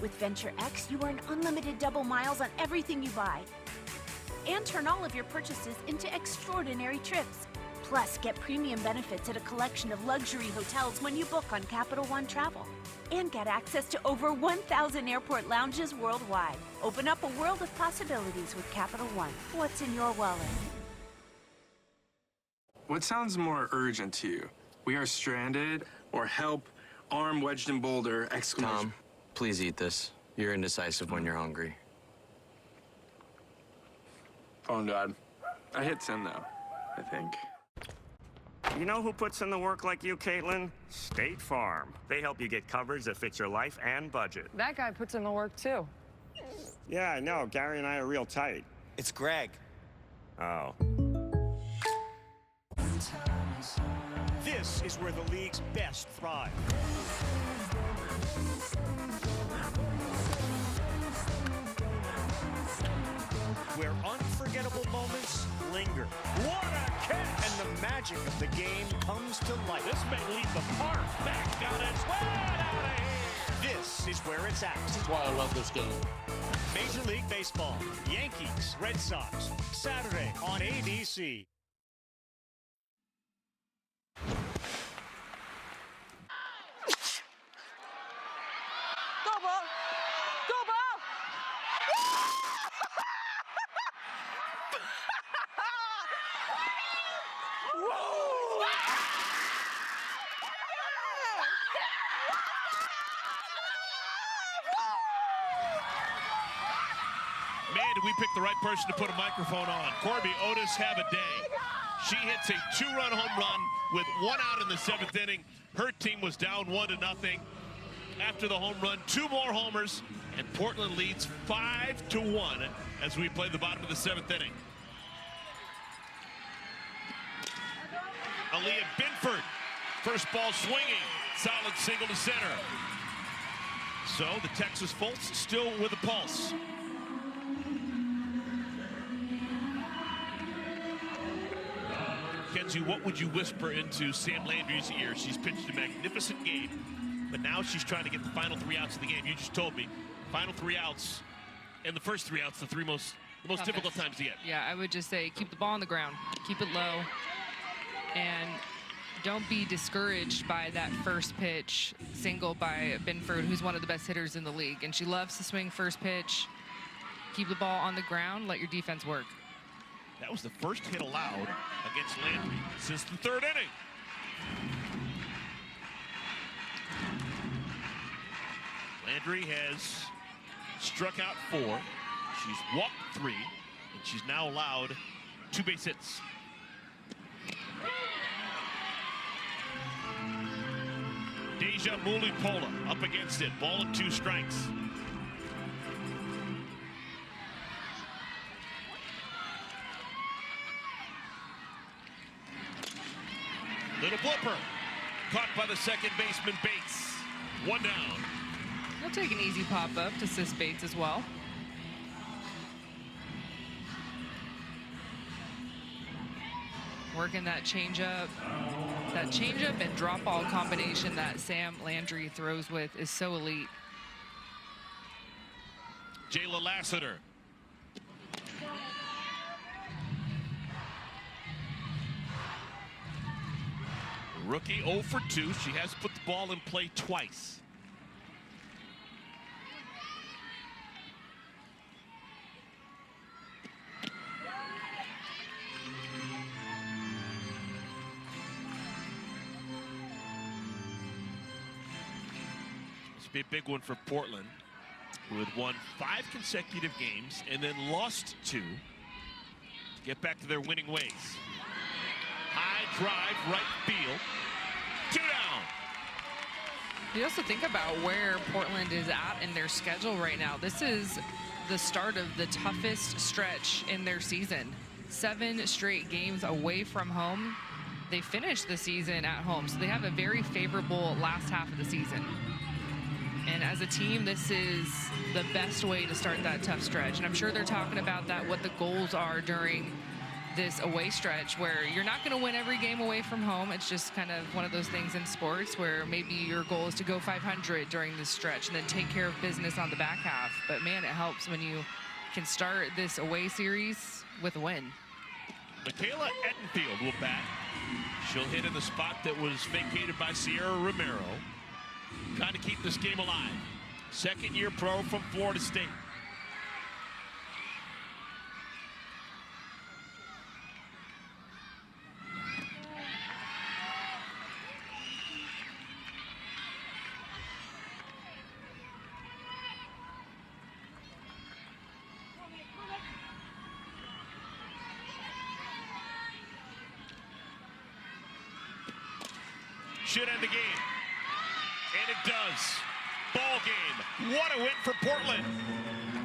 With Venture X, you earn unlimited double miles on everything you buy. And turn all of your purchases into extraordinary trips. Plus, get premium benefits at a collection of luxury hotels when you book on Capital One Travel. And get access to over 1,000 airport lounges worldwide. Open up a world of possibilities with Capital One. What's in your wallet? What sounds more urgent to you? We are stranded, or help, arm wedged in boulder, exclamation. Tom, please eat this. You're indecisive when you're hungry. Phone died. I hit send though, I think. You know who puts in the work like you, Caitlin? State Farm. They help you get coverage that fits your life and budget. That guy puts in the work, too. Yeah, I know. Gary and I are real tight. It's Greg. Oh. This is where the league's best thrive. Where unforgettable moments linger. What a catch! And the magic of the game comes to life. This may leave the park. Back down its way out of here. This is where it's at. That's why I love this game. Major League Baseball. Yankees, Red Sox. Saturday on ABC. Go ball! Go ball! Man, did we pick the right person to put a microphone on. Corby Otis have a day. She hits a 2-run home run with 1 out in the 7th inning. Her team was down 1-0. After the home run, 2 more homers, and Portland leads 5-1 as we play the bottom of the 7th inning. Aaliyah Binford, first ball swinging, solid single to center. So the Texas Bolts still with a pulse. Kenzie, what would you whisper into Sam Landry's ear? She's pitched a magnificent game, but now she's trying to get the final 3 outs of the game. You just told me, final 3 outs, and the first 3 outs, the most difficult times to get. Yeah, I would just say keep the ball on the ground, keep it low, and don't be discouraged by that first pitch single by Binford, who's one of the best hitters in the league, and she loves to swing first pitch. Keep the ball on the ground, let your defense work. That was the first hit allowed against Landry since the 3rd inning. Landry has struck out 4. She's walked 3, and she's now allowed 2 base hits. Deja Mulipola up against it. Ball and 2 strikes. Little blooper. Caught by the second baseman, Bates. 1 down. We'll take an easy pop-up to Sis Bates as well. Working that changeup. That changeup and drop ball combination that Sam Landry throws with is so elite. Jayla Lassiter. Rookie 0 for 2. She has put the ball in play twice. This will be a big one for Portland, who had won 5 consecutive games and then lost 2 to get back to their winning ways. High drive, right field. 2 down. You also think about where Portland is at in their schedule right now. This is the start of the toughest stretch in their season. 7 straight games away from home. They finished the season at home, so they have a very favorable last half of the season. And as a team, this is the best way to start that tough stretch. And I'm sure they're talking about that, what the goals are during this away stretch, where you're not going to win every game away from home. It's just kind of one of those things in sports where maybe your goal is to go 500 during this stretch and then take care of business on the back half. But man, it helps when you can start this away series with a win. Michaela Ettenfield will bat. She'll hit in the spot that was vacated by Sierra Romero. Trying to keep this game alive. Second-year pro from Florida State. Should end the game. And it does. Ball game. What a win for Portland.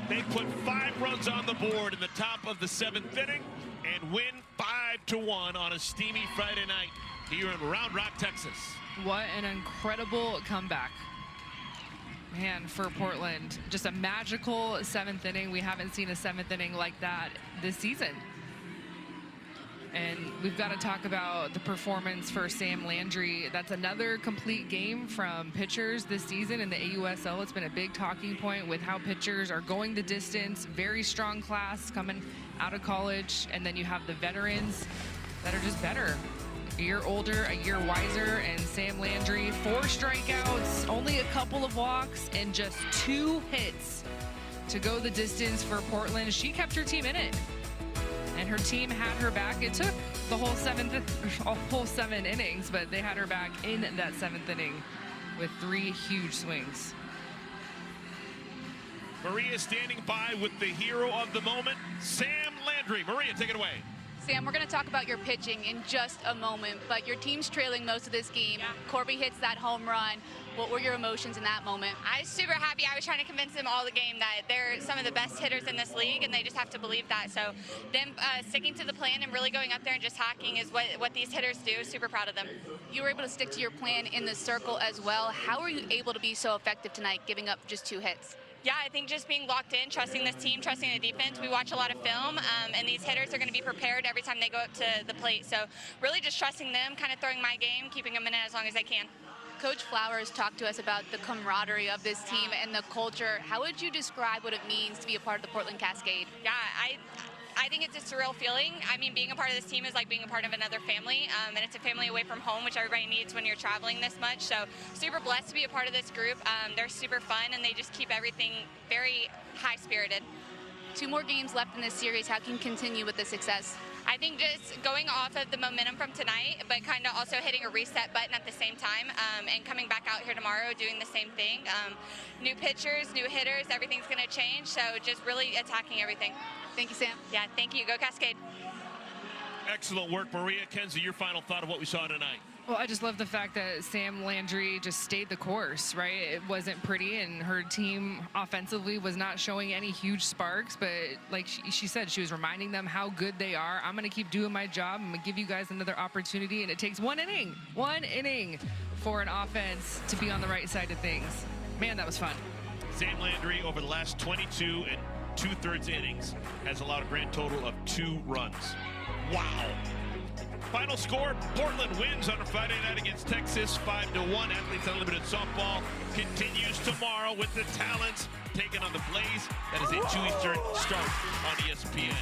They put 5 runs on the board in the top of the 7th inning and win 5-1 on a steamy Friday night here in Round Rock, Texas. What an incredible comeback. Man, for Portland, just a magical 7th inning. We haven't seen a 7th inning like that this season. And we've got to talk about the performance for Sam Landry. That's another complete game from pitchers this season in the AUSL. It's been a big talking point with how pitchers are going the distance. Very strong class coming out of college. And then you have the veterans that are just better. A year older, a year wiser. And Sam Landry, 4 strikeouts, only a couple of walks, and just 2 hits to go the distance for Portland. She kept her team in it. And her team had her back. It took the whole 7 innings, but they had her back in that 7th inning with 3 huge swings. Maria standing by with the hero of the moment, Sam Landry. Maria, take it away. Sam, we're going to talk about your pitching in just a moment, but your team's trailing most of this game. Yeah. Corby hits that home run. What were your emotions in that moment? I was super happy. I was trying to convince them all the game that they're some of the best hitters in this league, and they just have to believe that. So them sticking to the plan and really going up there and just hacking is what these hitters do. Super proud of them. You were able to stick to your plan in the circle as well. How were you able to be so effective tonight, giving up just 2 hits? Yeah, I think just being locked in, trusting this team, trusting the defense. We watch a lot of film, and these hitters are going to be prepared every time they go up to the plate. So really just trusting them, kind of throwing my game, keeping them in it as long as I can. Coach Flowers talked to us about the camaraderie of this team and the culture. How would you describe what it means to be a part of the Portland Cascade? Yeah, I think it's a surreal feeling. I mean, being a part of this team is like being a part of another family, and it's a family away from home, which everybody needs when you're traveling this much. So super blessed to be a part of this group. They're super fun, and they just keep everything very high-spirited. 2 more games left in this series. How can you continue with the success? I think just going off of the momentum from tonight, but kind of also hitting a reset button at the same time, and coming back out here tomorrow doing the same thing. New pitchers, new hitters, everything's going to change, so just really attacking everything. Thank you, Sam. Yeah, thank you. Go Cascade. Excellent work, Maria. Kenzie, your final thought of what we saw tonight? Well, I just love the fact that Sam Landry just stayed the course, right? It wasn't pretty, and her team offensively was not showing any huge sparks, but like she said, she was reminding them how good they are. I'm going to keep doing my job. I'm going to give you guys another opportunity, and it takes 1 inning for an offense to be on the right side of things. Man, that was fun. Sam Landry, over the last 22 and 2/3 innings, has allowed a grand total of 2 runs. Wow. Final score, Portland wins on a Friday night against Texas, 5-1. Athletes Unlimited Softball continues tomorrow with the Talents taking on the Blaze. That is a 2 Eastern start on ESPN.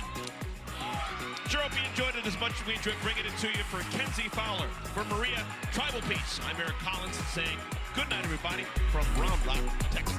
Sure hope you enjoyed it as much as we enjoyed bringing it to you. For Kenzie Fowler, for Maria Tribal Peace, I'm Eric Collins saying good night, everybody, from Round Rock, Texas.